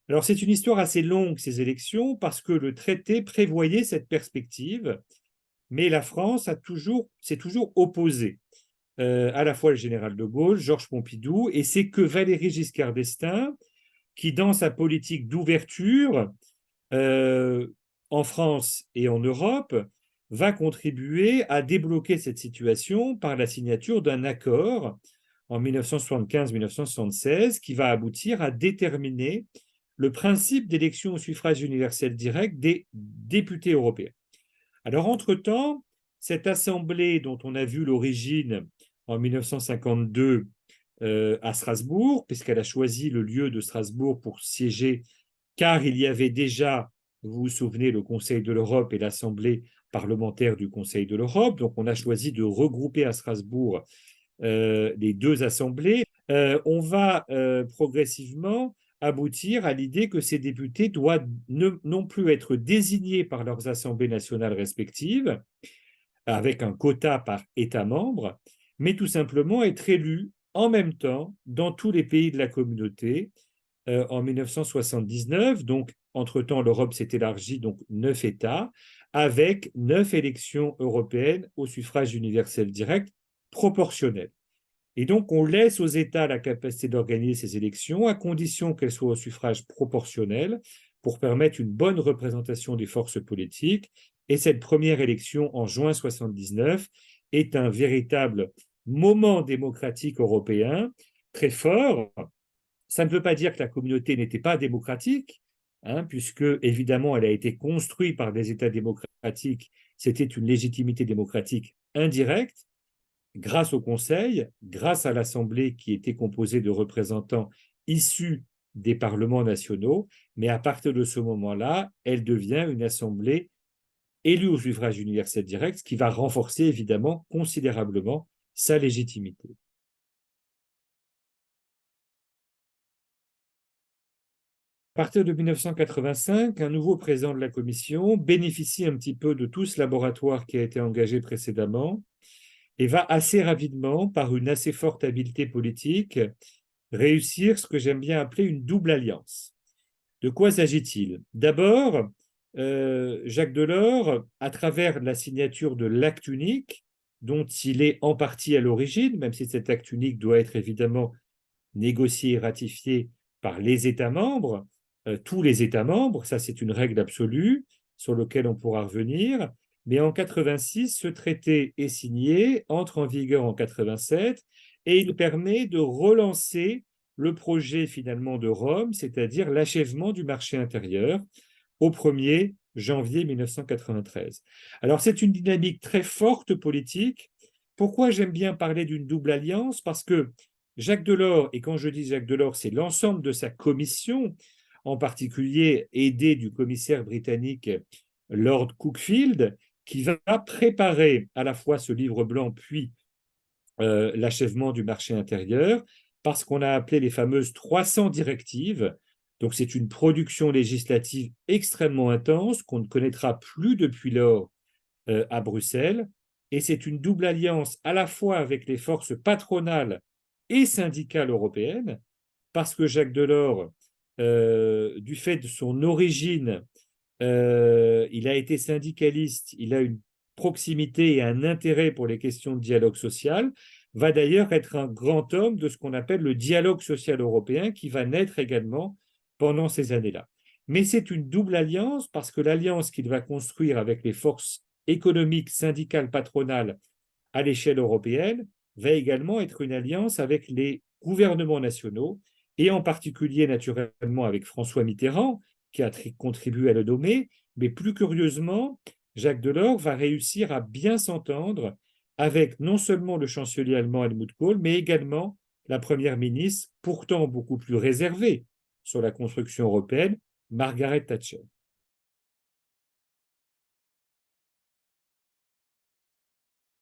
Alors c'est une histoire assez longue, ces élections, parce que le traité prévoyait cette perspective, mais la France s'est toujours opposée. À la fois le général de Gaulle, Georges Pompidou, et c'est que Valéry Giscard d'Estaing, qui dans sa politique d'ouverture en France et en Europe, va contribuer à débloquer cette situation par la signature d'un accord en 1975-1976 qui va aboutir à déterminer le principe d'élection au suffrage universel direct des députés européens. Alors, entre-temps, cette assemblée dont on a vu l'origine en 1952 à Strasbourg, puisqu'elle a choisi le lieu de Strasbourg pour siéger, car il y avait déjà, vous vous souvenez, le Conseil de l'Europe et l'Assemblée parlementaire du Conseil de l'Europe. Donc, on a choisi de regrouper à Strasbourg les deux assemblées. On va progressivement aboutir à l'idée que ces députés doivent non plus être désignés par leurs assemblées nationales respectives, avec un quota par État membre, mais tout simplement être élus en même temps dans tous les pays de la communauté en 1979. Donc, entre-temps, l'Europe s'est élargie, donc 9 États, avec 9 élections européennes au suffrage universel direct proportionnel. Et donc, on laisse aux États la capacité d'organiser ces élections à condition qu'elles soient au suffrage proportionnel pour permettre une bonne représentation des forces politiques. Et cette première élection en juin 79 est un véritable moment démocratique européen très fort. Ça ne veut pas dire que la communauté n'était pas démocratique, puisque évidemment elle a été construite par des États démocratiques. C'était une légitimité démocratique indirecte, grâce au Conseil, grâce à l'Assemblée qui était composée de représentants issus des parlements nationaux, mais à partir de ce moment-là, elle devient une Assemblée élue au suffrage universel direct, ce qui va renforcer évidemment considérablement sa légitimité. À partir de 1985, un nouveau président de la Commission bénéficie un petit peu de tout ce laboratoire qui a été engagé précédemment et va assez rapidement, par une assez forte habileté politique, réussir ce que j'aime bien appeler une double alliance. De quoi s'agit-il? D'abord, Jacques Delors, à travers la signature de l'acte unique, dont il est en partie à l'origine, même si cet acte unique doit être évidemment négocié et ratifié par les États membres, tous les États membres, ça c'est une règle absolue sur laquelle on pourra revenir, Mais en 86, ce traité est signé, entre en vigueur en 87, et il permet de relancer le projet finalement de Rome, c'est-à-dire l'achèvement du marché intérieur au 1er janvier 1993. Alors c'est une dynamique très forte politique. Pourquoi j'aime bien parler d'une double alliance? Parce que Jacques Delors, et quand je dis Jacques Delors, c'est l'ensemble de sa commission, en particulier aidé du commissaire britannique Lord Cookfield, qui va préparer à la fois ce livre blanc puis l'achèvement du marché intérieur, parce qu'on a appelé les fameuses 300 directives. Donc c'est une production législative extrêmement intense qu'on ne connaîtra plus depuis lors à Bruxelles. Et c'est une double alliance à la fois avec les forces patronales et syndicales européennes, parce que Jacques Delors, du fait de son origine, il a été syndicaliste, il a une proximité et un intérêt pour les questions de dialogue social, va d'ailleurs être un grand homme de ce qu'on appelle le dialogue social européen qui va naître également pendant ces années-là. Mais c'est une double alliance parce que l'alliance qu'il va construire avec les forces économiques, syndicales, patronales à l'échelle européenne va également être une alliance avec les gouvernements nationaux et en particulier naturellement avec François Mitterrand qui a contribué à le nommer, mais plus curieusement, Jacques Delors va réussir à bien s'entendre avec non seulement le chancelier allemand Helmut Kohl, mais également la première ministre, pourtant beaucoup plus réservée sur la construction européenne, Margaret Thatcher.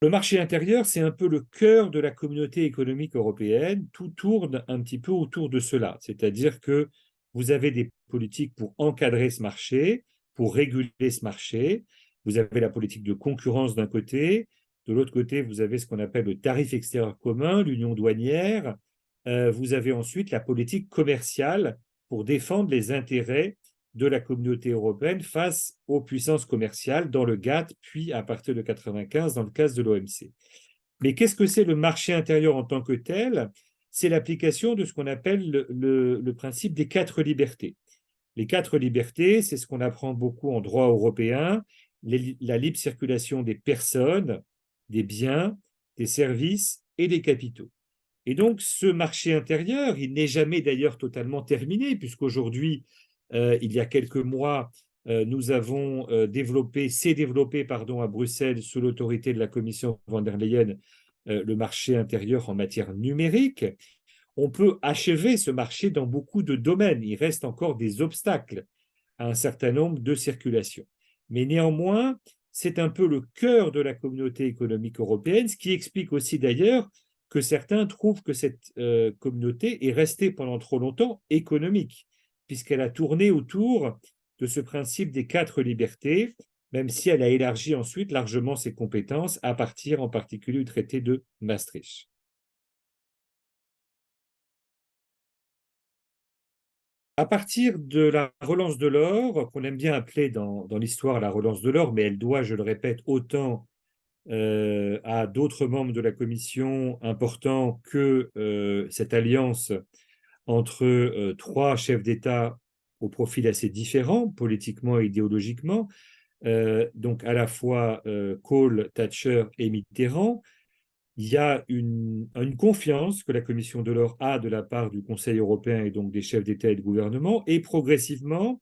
Le marché intérieur, c'est un peu le cœur de la communauté économique européenne. Tout tourne un petit peu autour de cela. C'est-à-dire que vous avez des politiques pour encadrer ce marché, pour réguler ce marché. Vous avez la politique de concurrence d'un côté. De l'autre côté, vous avez ce qu'on appelle le tarif extérieur commun, l'union douanière. Vous avez ensuite la politique commerciale pour défendre les intérêts de la communauté européenne face aux puissances commerciales dans le GATT, puis à partir de 1995 dans le cadre de l'OMC. Mais qu'est-ce que c'est le marché intérieur en tant que tel? C'est l'application de ce qu'on appelle le principe des 4 libertés. Les 4 libertés, c'est ce qu'on apprend beaucoup en droit européen, la libre circulation des personnes, des biens, des services et des capitaux. Et donc, ce marché intérieur, il n'est jamais d'ailleurs totalement terminé, puisqu'aujourd'hui, il y a quelques mois, nous avons développé à Bruxelles, sous l'autorité de la Commission von der Leyen, le marché intérieur en matière numérique. On peut achever ce marché dans beaucoup de domaines. Il reste encore des obstacles à un certain nombre de circulations. Mais néanmoins, c'est un peu le cœur de la communauté économique européenne, ce qui explique aussi d'ailleurs que certains trouvent que cette communauté est restée pendant trop longtemps économique, puisqu'elle a tourné autour de ce principe des 4 libertés, même si elle a élargi ensuite largement ses compétences à partir en particulier du traité de Maastricht. À partir de la relance de l'or, qu'on aime bien appeler dans l'histoire la relance de l'or, mais elle doit, je le répète, autant à d'autres membres de la commission importants que cette alliance entre 3 chefs d'État au profil assez différent, politiquement et idéologiquement, donc à la fois Kohl, Thatcher et Mitterrand. Il y a une confiance que la Commission Delors a de la part du Conseil européen et donc des chefs d'État et de gouvernement, et progressivement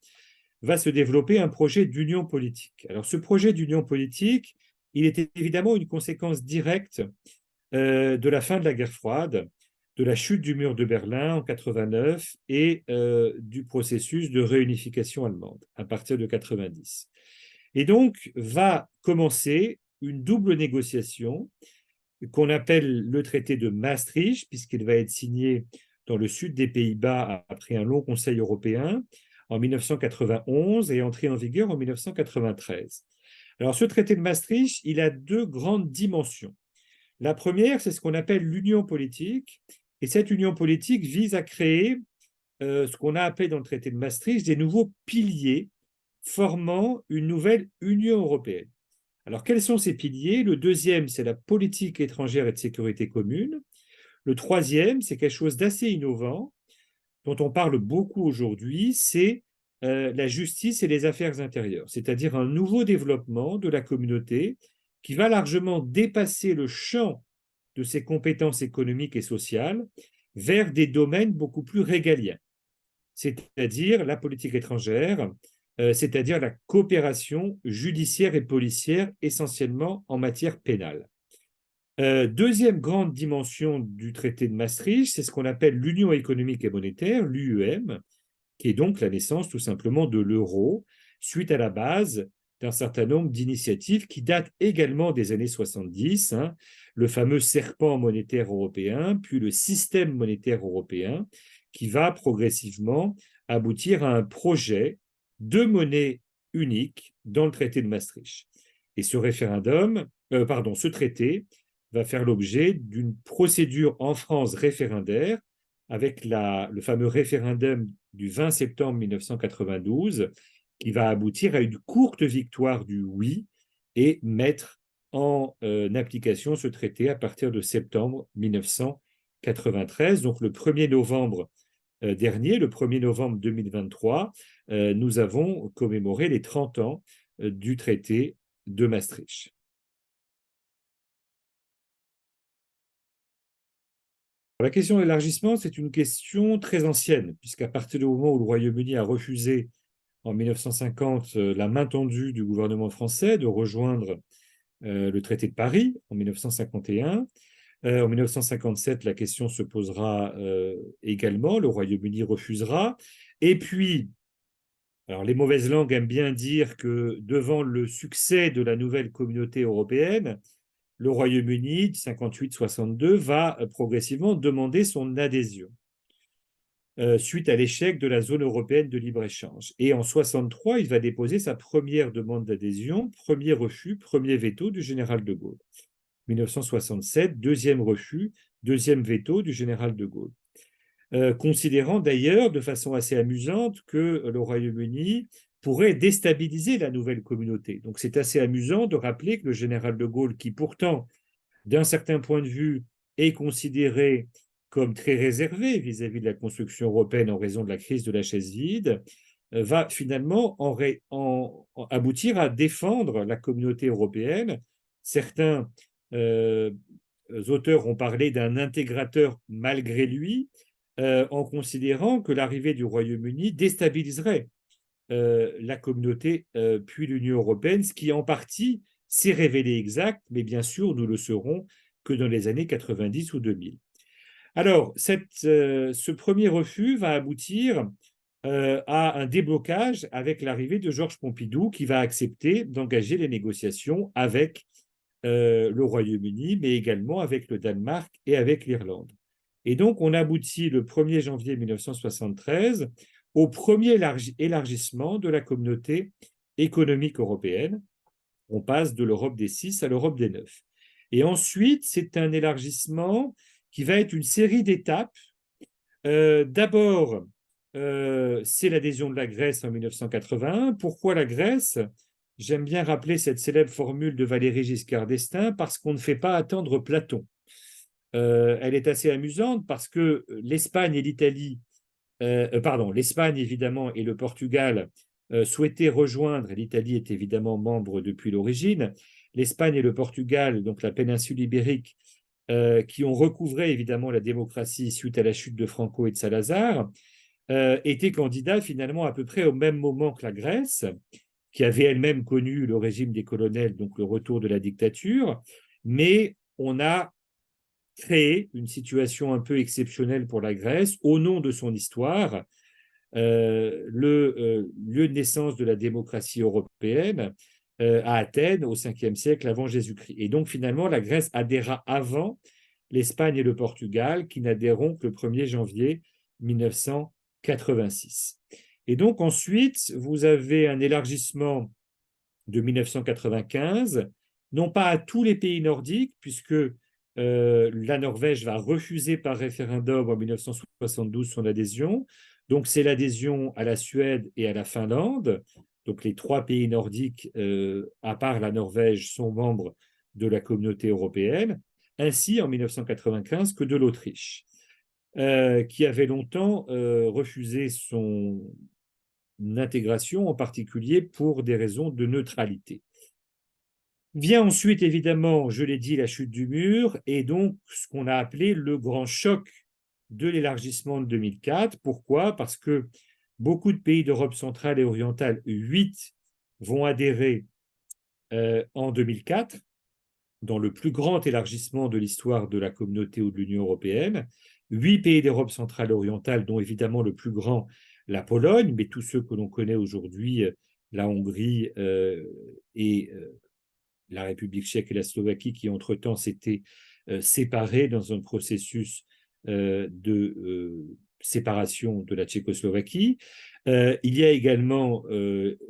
va se développer un projet d'union politique. Alors ce projet d'union politique, il était évidemment une conséquence directe de la fin de la guerre froide, de la chute du mur de Berlin en 89 et du processus de réunification allemande à partir de 90. Et donc va commencer une double négociation qu'on appelle le traité de Maastricht, puisqu'il va être signé dans le sud des Pays-Bas après un long Conseil européen en 1991 et entré en vigueur en 1993. Alors ce traité de Maastricht, il a 2 grandes dimensions. La première, c'est ce qu'on appelle l'union politique, et cette union politique vise à créer ce qu'on a appelé dans le traité de Maastricht des nouveaux piliers formant une nouvelle Union européenne. Alors, quels sont ces piliers? Le deuxième, c'est la politique étrangère et de sécurité commune. Le troisième, c'est quelque chose d'assez innovant, dont on parle beaucoup aujourd'hui, c'est la justice et les affaires intérieures, c'est-à-dire un nouveau développement de la communauté qui va largement dépasser le champ de ses compétences économiques et sociales vers des domaines beaucoup plus régaliens, c'est-à-dire la politique étrangère, c'est-à-dire la coopération judiciaire et policière, essentiellement en matière pénale. Deuxième grande dimension du traité de Maastricht, c'est ce qu'on appelle l'Union économique et monétaire, l'UEM, qui est donc la naissance tout simplement de l'euro, suite à la base d'un certain nombre d'initiatives qui datent également des années 70, hein, le fameux serpent monétaire européen, puis le système monétaire européen, qui va progressivement aboutir à un projet de monnaie unique dans le traité de Maastricht. Et ce traité va faire l'objet d'une procédure en France référendaire avec le fameux référendum du 20 septembre 1992, qui va aboutir à une courte victoire du oui et mettre en application ce traité à partir de septembre 1993. Donc le 1er novembre dernier, le 1er novembre 2023, nous avons commémoré les 30 ans du traité de Maastricht. La question de l'élargissement, c'est une question très ancienne, puisqu'à partir du moment où le Royaume-Uni a refusé en 1950 la main tendue du gouvernement français de rejoindre le traité de Paris en 1951, en 1957, la question se posera également, le Royaume-Uni refusera. Et puis, alors les mauvaises langues aiment bien dire que devant le succès de la nouvelle communauté européenne, le Royaume-Uni, de 58-62, va progressivement demander son adhésion suite à l'échec de la zone européenne de libre-échange. Et en 63, il va déposer sa première demande d'adhésion, premier refus, premier veto du général de Gaulle. 1967, deuxième refus, deuxième veto du général de Gaulle. Considérant d'ailleurs de façon assez amusante que le Royaume-Uni pourrait déstabiliser la nouvelle communauté. Donc c'est assez amusant de rappeler que le général de Gaulle, qui pourtant d'un certain point de vue, est considéré comme très réservé vis-à-vis de la construction européenne en raison de la crise de la chaise vide, va finalement aboutir à défendre la communauté européenne. Certains auteurs ont parlé d'un intégrateur malgré lui, en considérant que l'arrivée du Royaume-Uni déstabiliserait la communauté puis l'Union européenne, ce qui en partie s'est révélé exact, mais bien sûr, nous le saurons que dans les années 90 ou 2000. Alors, ce premier refus va aboutir à un déblocage avec l'arrivée de Georges Pompidou, qui va accepter d'engager les négociations avec le Royaume-Uni, mais également avec le Danemark et avec l'Irlande. Et donc, on aboutit le 1er janvier 1973 au premier élargissement de la communauté économique européenne. On passe de l'Europe des 6 à l'Europe des 9. Et ensuite, c'est un élargissement qui va être une série d'étapes. D'abord, c'est l'adhésion de la Grèce en 1981. Pourquoi la Grèce? J'aime bien rappeler cette célèbre formule de Valéry Giscard d'Estaing, parce qu'on ne fait pas attendre Platon. Elle est assez amusante parce que l'Espagne et l'Italie, l'Espagne évidemment et le Portugal souhaitaient rejoindre, et l'Italie est évidemment membre depuis l'origine, l'Espagne et le Portugal, donc la péninsule ibérique, qui ont recouvré évidemment la démocratie suite à la chute de Franco et de Salazar, étaient candidats finalement à peu près au même moment que la Grèce, qui avait elle-même connu le régime des colonels, donc le retour de la dictature, mais on a créé une situation un peu exceptionnelle pour la Grèce au nom de son histoire, le lieu de naissance de la démocratie européenne à Athènes au 5e siècle avant Jésus-Christ. Et donc finalement, la Grèce adhéra avant l'Espagne et le Portugal, qui n'adhéreront que le 1er janvier 1986. Et donc ensuite, vous avez un élargissement de 1995, non pas à tous les pays nordiques, puisque la Norvège va refuser par référendum en 1972 son adhésion. Donc c'est l'adhésion à la Suède et à la Finlande. Donc les 3 pays nordiques, à part la Norvège, sont membres de la communauté européenne, ainsi en 1995 que de l'Autriche, qui avait longtemps refusé intégration, en particulier pour des raisons de neutralité. Vient ensuite, évidemment, je l'ai dit, la chute du mur et donc ce qu'on a appelé le grand choc de l'élargissement de 2004. Pourquoi? Parce que beaucoup de pays d'Europe centrale et orientale, 8, vont adhérer en 2004, dans le plus grand élargissement de l'histoire de la communauté ou de l'Union européenne. 8 pays d'Europe centrale et orientale, dont évidemment le plus grand, la Pologne, mais tous ceux que l'on connaît aujourd'hui, la Hongrie et la République tchèque et la Slovaquie, qui entre-temps s'étaient séparés dans un processus de séparation de la Tchécoslovaquie. Il y a également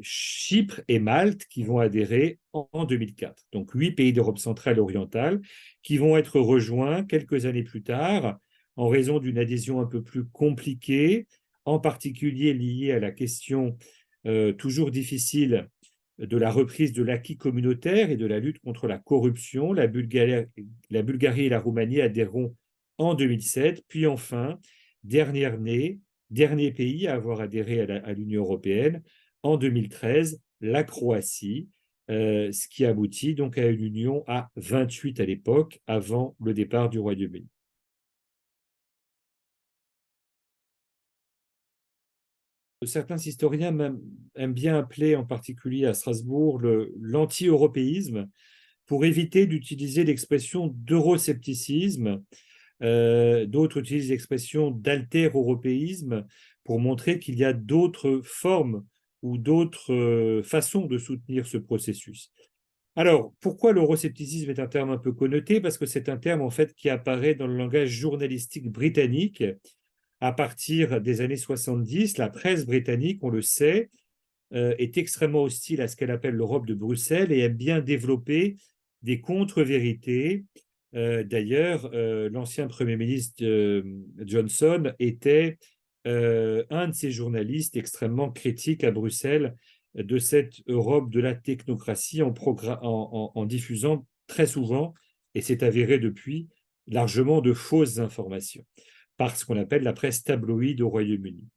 Chypre et Malte qui vont adhérer en 2004. Donc 8 pays d'Europe centrale et orientale qui vont être rejoints quelques années plus tard en raison d'une adhésion un peu plus compliquée, en particulier liée à la question toujours difficile de la reprise de l'acquis communautaire et de la lutte contre la corruption. La Bulgarie et la Roumanie adhéreront en 2007, puis enfin, dernier pays à avoir adhéré à l'Union européenne, en 2013, la Croatie, ce qui aboutit donc à une union à 28 à l'époque, avant le départ du Royaume-Uni. Certains historiens aiment bien appeler, en particulier à Strasbourg, l'anti-européisme, pour éviter d'utiliser l'expression d'euroscepticisme. D'autres utilisent l'expression d'alter-européisme pour montrer qu'il y a d'autres formes ou d'autres façons de soutenir ce processus. Alors, pourquoi l'euroscepticisme est un terme un peu connoté? Parce que c'est un terme en fait qui apparaît dans le langage journalistique britannique à partir des années 70. La presse britannique, on le sait, est extrêmement hostile à ce qu'elle appelle l'Europe de Bruxelles et aime bien développer des contre-vérités. D'ailleurs, l'ancien Premier ministre Johnson était un de ces journalistes extrêmement critiques à Bruxelles de cette Europe de la technocratie en diffusant très souvent, et c'est avéré depuis, largement de fausses informations par ce qu'on appelle la presse tabloïde au Royaume-Uni.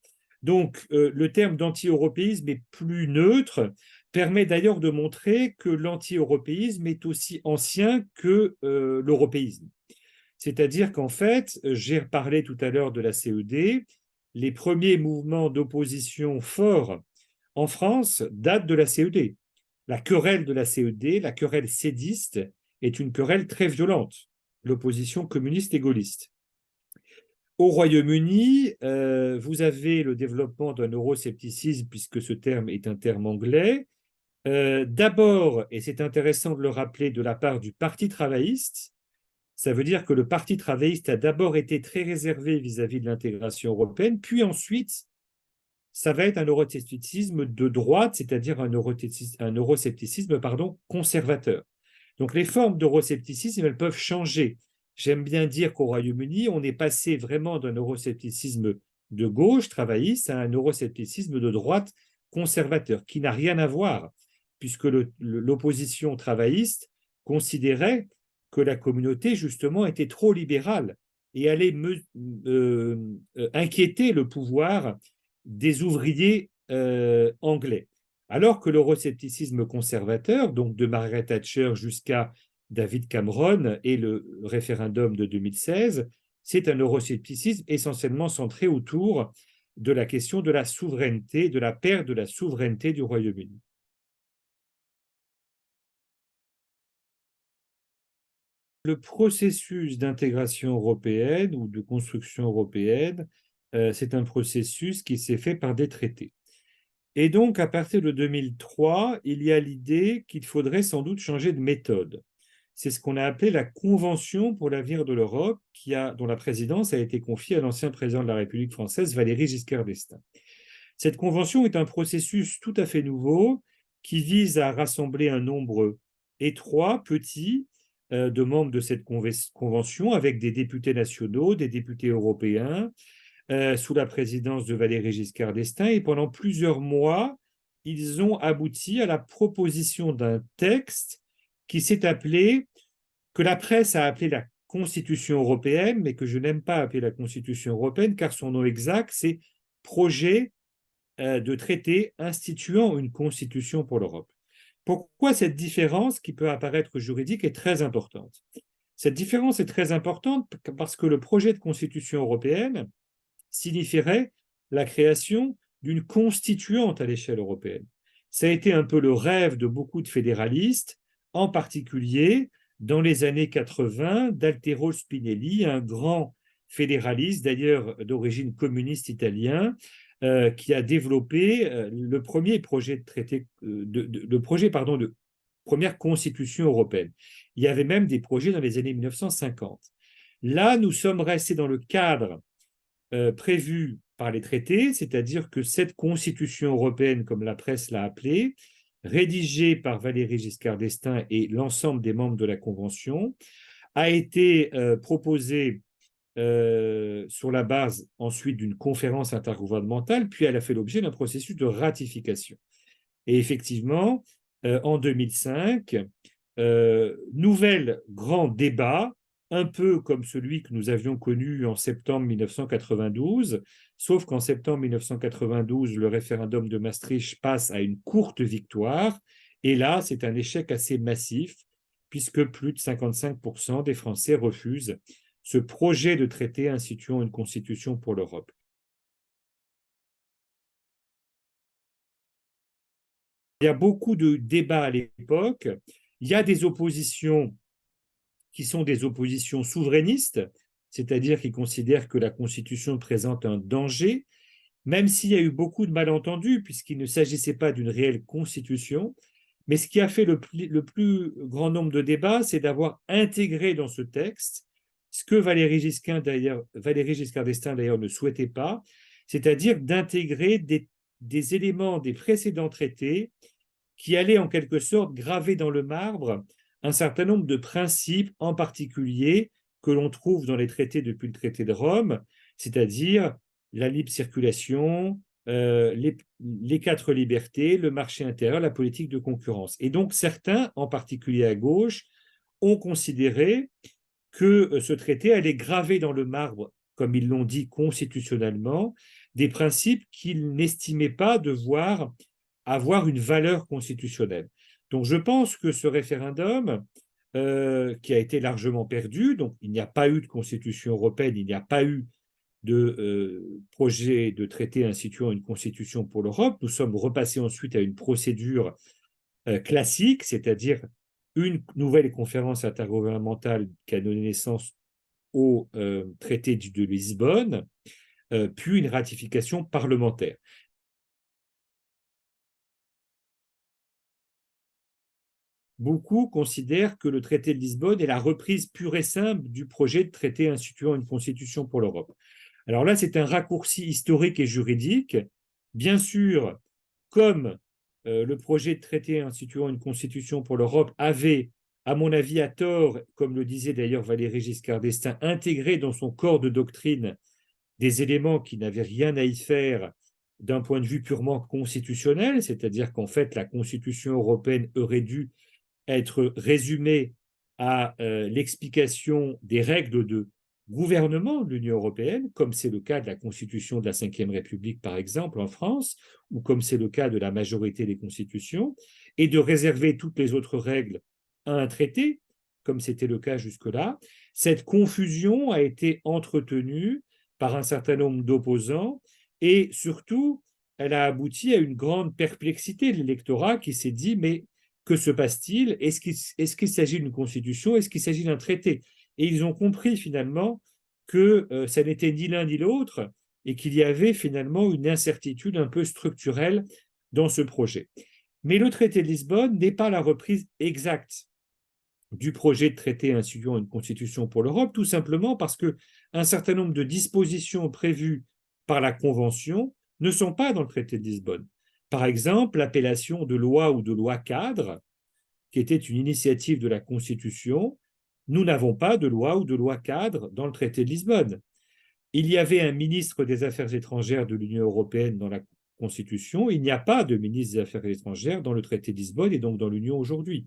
Donc, le terme d'anti-européisme est plus neutre, permet d'ailleurs de montrer que l'anti-européisme est aussi ancien que l'européisme. C'est-à-dire qu'en fait, j'ai parlé tout à l'heure de la CED, les premiers mouvements d'opposition forts en France datent de la CED. La querelle de la CED, la querelle cédiste, est une querelle très violente, l'opposition communiste et gaulliste. Au Royaume-Uni, vous avez le développement d'un euroscepticisme, puisque ce terme est un terme anglais. D'abord, et c'est intéressant de le rappeler, de la part du Parti travailliste. Ça veut dire que le Parti travailliste a d'abord été très réservé vis-à-vis de l'intégration européenne, puis ensuite, ça va être un euroscepticisme de droite, c'est-à-dire un euroscepticisme conservateur. Donc les formes d'euroscepticisme, elles peuvent changer. J'aime bien dire qu'au Royaume-Uni, on est passé vraiment d'un euroscepticisme de gauche travailliste à un euroscepticisme de droite conservateur, qui n'a rien à voir, puisque l'opposition travailliste considérait que la communauté, justement, était trop libérale et allait inquiéter le pouvoir des ouvriers anglais. Alors que l'euroscepticisme conservateur, donc de Margaret Thatcher jusqu'à David Cameron et le référendum de 2016, c'est un euroscepticisme essentiellement centré autour de la question de la souveraineté, de la perte de la souveraineté du Royaume-Uni. Le processus d'intégration européenne ou de construction européenne, c'est un processus qui s'est fait par des traités. Et donc, à partir de 2003, il y a l'idée qu'il faudrait sans doute changer de méthode. C'est ce qu'on a appelé la Convention pour l'avenir de l'Europe, dont la présidence a été confiée à l'ancien président de la République française, Valéry Giscard d'Estaing. Cette convention est un processus tout à fait nouveau qui vise à rassembler un nombre étroit, petit, de membres de cette convention, avec des députés nationaux, des députés européens, sous la présidence de Valéry Giscard d'Estaing. Et pendant plusieurs mois, ils ont abouti à la proposition d'un texte qui s'est appelé, que la presse a appelé la Constitution européenne, mais que je n'aime pas appeler la Constitution européenne, car son nom exact, c'est Projet de traité instituant une constitution pour l'Europe. Pourquoi cette différence qui peut apparaître juridique est très importante? Cette différence est très importante parce que le projet de constitution européenne signifierait la création d'une constituante à l'échelle européenne. Ça a été un peu le rêve de beaucoup de fédéralistes, en particulier dans les années 80 d'Altero Spinelli, un grand fédéraliste, d'ailleurs d'origine communiste italien, qui a développé le premier projet de traité, de première constitution européenne. Il y avait même des projets dans les années 1950. Là, nous sommes restés dans le cadre prévu par les traités, c'est-à-dire que cette constitution européenne, comme la presse l'a appelée, rédigée par Valéry Giscard d'Estaing et l'ensemble des membres de la Convention, a été proposée sur la base ensuite d'une conférence intergouvernementale, puis elle a fait l'objet d'un processus de ratification. Et effectivement, en 2005, nouvel grand débat, un peu comme celui que nous avions connu en septembre 1992, sauf qu'en septembre 1992, le référendum de Maastricht passe à une courte victoire, et là, c'est un échec assez massif, puisque plus de 55% des Français refusent ce projet de traité instituant une constitution pour l'Europe. Il y a beaucoup de débats à l'époque. Il y a des oppositions qui sont des oppositions souverainistes, c'est-à-dire qui considèrent que la Constitution présente un danger, même s'il y a eu beaucoup de malentendus, puisqu'il ne s'agissait pas d'une réelle Constitution. Mais ce qui a fait le plus grand nombre de débats, c'est d'avoir intégré dans ce texte ce que Valéry Giscard d'Estaing d'ailleurs ne souhaitait pas, c'est-à-dire d'intégrer des éléments des précédents traités qui allaient en quelque sorte graver dans le marbre un certain nombre de principes, en particulier que l'on trouve dans les traités depuis le traité de Rome, c'est-à-dire la libre circulation, les quatre libertés, le marché intérieur, la politique de concurrence. Et donc certains, en particulier à gauche, ont considéré que ce traité allait graver dans le marbre, comme ils l'ont dit constitutionnellement, des principes qu'ils n'estimaient pas devoir avoir une valeur constitutionnelle. Donc je pense que ce référendum, qui a été largement perdu, donc il n'y a pas eu de constitution européenne, il n'y a pas eu de projet de traité instituant une constitution pour l'Europe. Nous sommes repassés ensuite à une procédure classique, c'est-à-dire une nouvelle conférence intergouvernementale qui a donné naissance au traité de Lisbonne, puis une ratification parlementaire. Beaucoup considèrent que le traité de Lisbonne est la reprise pure et simple du projet de traité instituant une constitution pour l'Europe. Alors là, c'est un raccourci historique et juridique. Bien sûr, comme le projet de traité instituant une constitution pour l'Europe avait, à mon avis, à tort, comme le disait d'ailleurs Valéry Giscard d'Estaing, intégré dans son corps de doctrine des éléments qui n'avaient rien à y faire d'un point de vue purement constitutionnel, c'est-à-dire qu'en fait, la Constitution européenne aurait dû être résumée à l'explication des règles de gouvernement de l'Union européenne, comme c'est le cas de la Constitution de la Ve République, par exemple, en France, ou comme c'est le cas de la majorité des constitutions, et de réserver toutes les autres règles à un traité, comme c'était le cas jusque-là. Cette confusion a été entretenue par un certain nombre d'opposants, et surtout, elle a abouti à une grande perplexité de l'électorat qui s'est dit, mais que se passe-t-il? Est-ce qu'il s'agit d'une constitution? Est-ce qu'il s'agit d'un traité? Et ils ont compris finalement que ça n'était ni l'un ni l'autre et qu'il y avait finalement une incertitude un peu structurelle dans ce projet. Mais le traité de Lisbonne n'est pas la reprise exacte du projet de traité instituant une constitution pour l'Europe, tout simplement parce qu'un certain nombre de dispositions prévues par la Convention ne sont pas dans le traité de Lisbonne. Par exemple, l'appellation de loi ou de loi cadre, qui était une initiative de la Constitution, nous n'avons pas de loi ou de loi cadre dans le traité de Lisbonne. Il y avait un ministre des Affaires étrangères de l'Union européenne dans la Constitution, il n'y a pas de ministre des Affaires étrangères dans le traité de Lisbonne et donc dans l'Union aujourd'hui.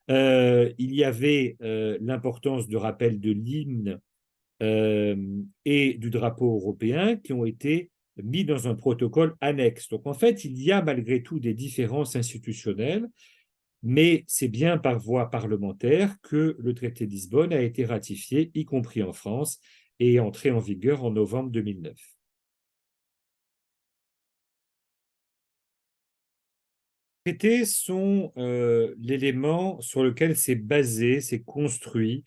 Il y avait l'importance de rappel de l'hymne et du drapeau européen qui ont été mis dans un protocole annexe. Donc en fait, il y a malgré tout des différences institutionnelles, mais c'est bien par voie parlementaire que le traité de Lisbonne a été ratifié, y compris en France, et est entré en vigueur en novembre 2009. Les traités sont l'élément sur lequel s'est construit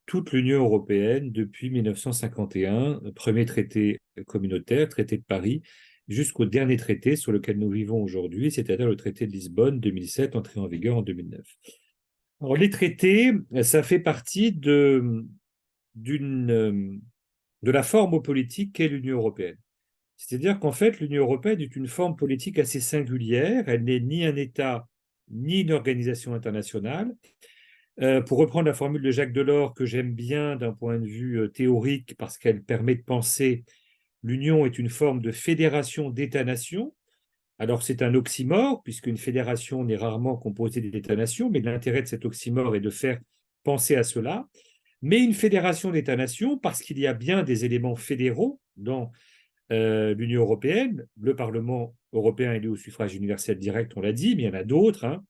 toute l'Union européenne depuis 1951, premier traité communautaire, traité de Paris, jusqu'au dernier traité sur lequel nous vivons aujourd'hui, c'est-à-dire le traité de Lisbonne 2007, entré en vigueur en 2009. Alors, les traités, ça fait partie d'une, de la forme politique qu'est l'Union européenne. C'est-à-dire qu'en fait, l'Union européenne est une forme politique assez singulière. Elle n'est ni un État, ni une organisation internationale. Pour reprendre la formule de Jacques Delors, que j'aime bien d'un point de vue théorique, parce qu'elle permet de penser l'Union est une forme de fédération d'États-nations. Alors c'est un oxymore, puisqu'une fédération n'est rarement composée d'États-nations, mais l'intérêt de cet oxymore est de faire penser à cela. Mais une fédération d'États-nations, parce qu'il y a bien des éléments fédéraux dans l'Union européenne. Le Parlement européen élu au suffrage universel direct, on l'a dit, mais il y en a d'autres, hein.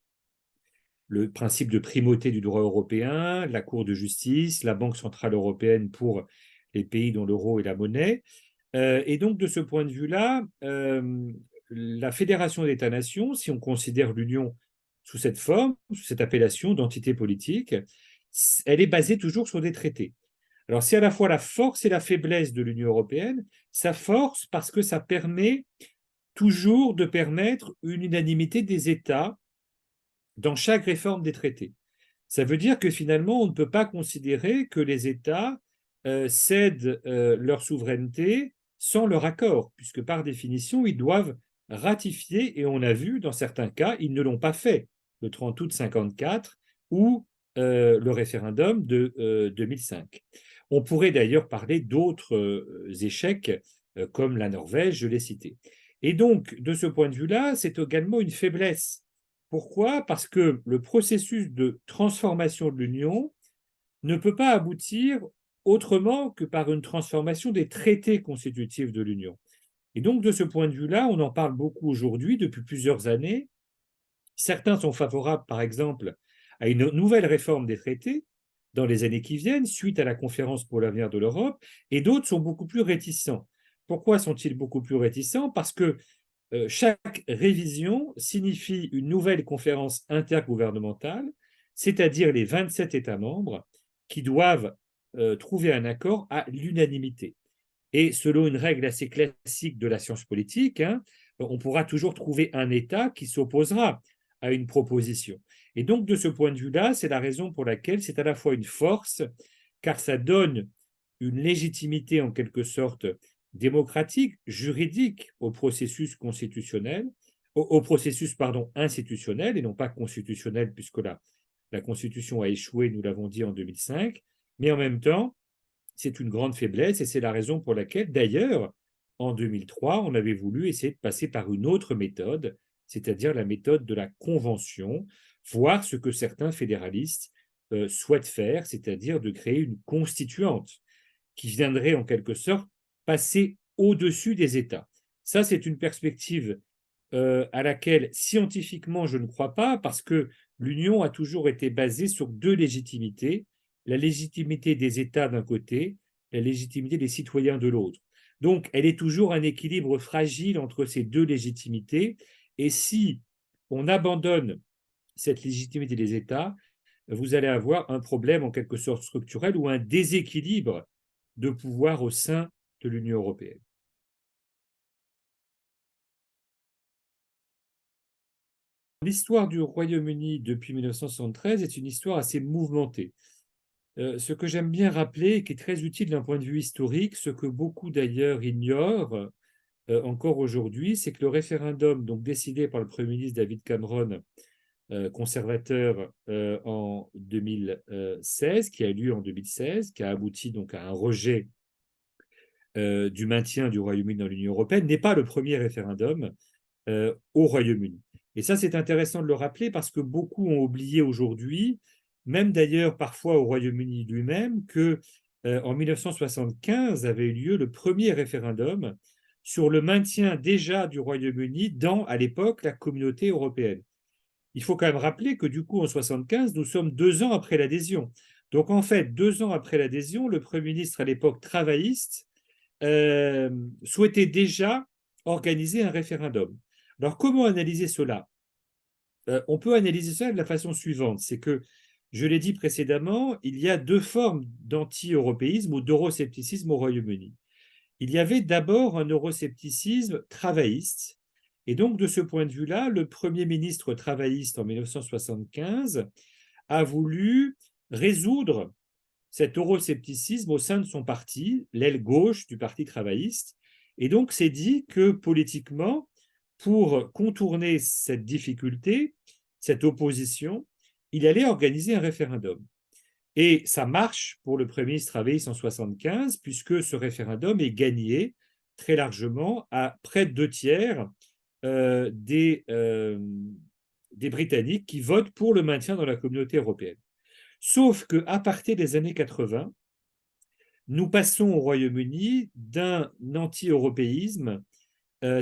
Le principe de primauté du droit européen, la Cour de justice, la Banque centrale européenne pour les pays dont l'euro est la monnaie. Et donc, de ce point de vue-là, la Fédération d'États-nations, si on considère l'Union sous cette forme, sous cette appellation d'entité politique, elle est basée toujours sur des traités. Alors, c'est à la fois la force et la faiblesse de l'Union européenne. Sa force, parce que ça permet toujours de permettre une unanimité des États dans chaque réforme des traités. Ça veut dire que finalement, on ne peut pas considérer que les États cèdent leur souveraineté sans leur accord, puisque par définition, ils doivent ratifier, et on a vu dans certains cas, ils ne l'ont pas fait, le 30 août 54 ou le référendum de 2005. On pourrait d'ailleurs parler d'autres échecs, comme la Norvège, je l'ai cité. Et donc, de ce point de vue-là, c'est également une faiblesse. Pourquoi? Parce que le processus de transformation de l'Union ne peut pas aboutir autrement que par une transformation des traités constitutifs de l'Union. Et donc, de ce point de vue-là, on en parle beaucoup aujourd'hui, depuis plusieurs années. Certains sont favorables, par exemple, à une nouvelle réforme des traités dans les années qui viennent, suite à la conférence pour l'avenir de l'Europe, et d'autres sont beaucoup plus réticents. Pourquoi sont-ils beaucoup plus réticents? Parce que chaque révision signifie une nouvelle conférence intergouvernementale, c'est-à-dire les 27 États membres qui doivent trouver un accord à l'unanimité. Et selon une règle assez classique de la science politique, hein, on pourra toujours trouver un État qui s'opposera à une proposition. Et donc, de ce point de vue-là, c'est la raison pour laquelle c'est à la fois une force, car ça donne une légitimité en quelque sorte démocratique, juridique au processus constitutionnel, au processus pardon, institutionnel et non pas constitutionnel, puisque la Constitution a échoué, nous l'avons dit en 2005, mais en même temps, c'est une grande faiblesse et c'est la raison pour laquelle, d'ailleurs, en 2003, on avait voulu essayer de passer par une autre méthode, c'est-à-dire la méthode de la convention, voir ce que certains fédéralistes souhaitent faire, c'est-à-dire de créer une constituante qui viendrait en quelque sorte passer au-dessus des États. Ça, c'est une perspective à laquelle scientifiquement je ne crois pas, parce que l'Union a toujours été basée sur deux légitimités, la légitimité des États d'un côté, la légitimité des citoyens de l'autre. Donc, elle est toujours un équilibre fragile entre ces deux légitimités, et si on abandonne cette légitimité des États, vous allez avoir un problème en quelque sorte structurel ou un déséquilibre de pouvoir au sein de l'Union européenne. L'histoire du Royaume-Uni depuis 1973 est une histoire assez mouvementée. Ce que j'aime bien rappeler, et qui est très utile d'un point de vue historique, ce que beaucoup d'ailleurs ignorent encore aujourd'hui, c'est que le référendum donc décidé par le Premier ministre David Cameron, conservateur, en 2016, qui a eu lieu en 2016, qui a abouti donc à un rejet du maintien du Royaume-Uni dans l'Union européenne, n'est pas le premier référendum au Royaume-Uni. Et ça, c'est intéressant de le rappeler parce que beaucoup ont oublié aujourd'hui, même d'ailleurs parfois au Royaume-Uni lui-même, que en 1975 avait eu lieu le premier référendum sur le maintien déjà du Royaume-Uni dans, à l'époque, la communauté européenne. Il faut quand même rappeler que du coup, en 1975, nous sommes 2 ans après l'adhésion. Donc en fait, 2 ans après l'adhésion, le Premier ministre à l'époque travailliste souhaitait déjà organiser un référendum. Alors comment analyser cela? On peut analyser ça de la façon suivante, c'est que, je l'ai dit précédemment, il y a deux formes d'anti-européisme ou d'euroscepticisme au Royaume-Uni. Il y avait d'abord un euroscepticisme travailliste, et donc de ce point de vue-là, le Premier ministre travailliste en 1975 a voulu résoudre cet euroscepticisme au sein de son parti, l'aile gauche du Parti travailliste, et donc s'est dit que politiquement, pour contourner cette difficulté, cette opposition, il allait organiser un référendum. Et ça marche pour le Premier ministre travailliste en 1975, puisque ce référendum est gagné très largement à près de 2 tiers des Britanniques qui votent pour le maintien dans la communauté européenne. Sauf qu'à partir des années 80, nous passons au Royaume-Uni d'un anti-européisme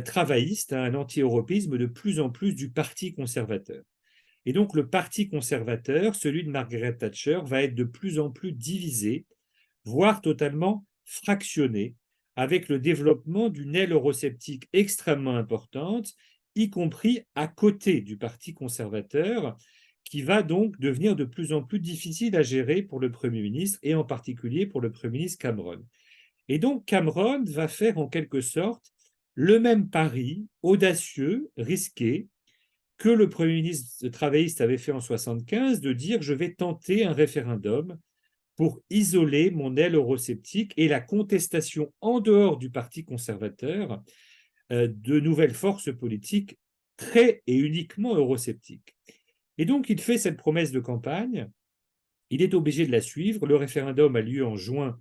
travailliste à un anti-européisme de plus en plus du Parti conservateur. Et donc le Parti conservateur, celui de Margaret Thatcher, va être de plus en plus divisé, voire totalement fractionné, avec le développement d'une aile eurosceptique extrêmement importante, y compris à côté du Parti conservateur, qui va donc devenir de plus en plus difficile à gérer pour le Premier ministre, et en particulier pour le Premier ministre Cameron. Et donc Cameron va faire en quelque sorte le même pari audacieux, risqué, que le Premier ministre travailliste avait fait en 1975, de dire je vais tenter un référendum pour isoler mon aile eurosceptique et la contestation en dehors du Parti conservateur de nouvelles forces politiques très et uniquement eurosceptiques. Et donc il fait cette promesse de campagne, il est obligé de la suivre, le référendum a lieu en juin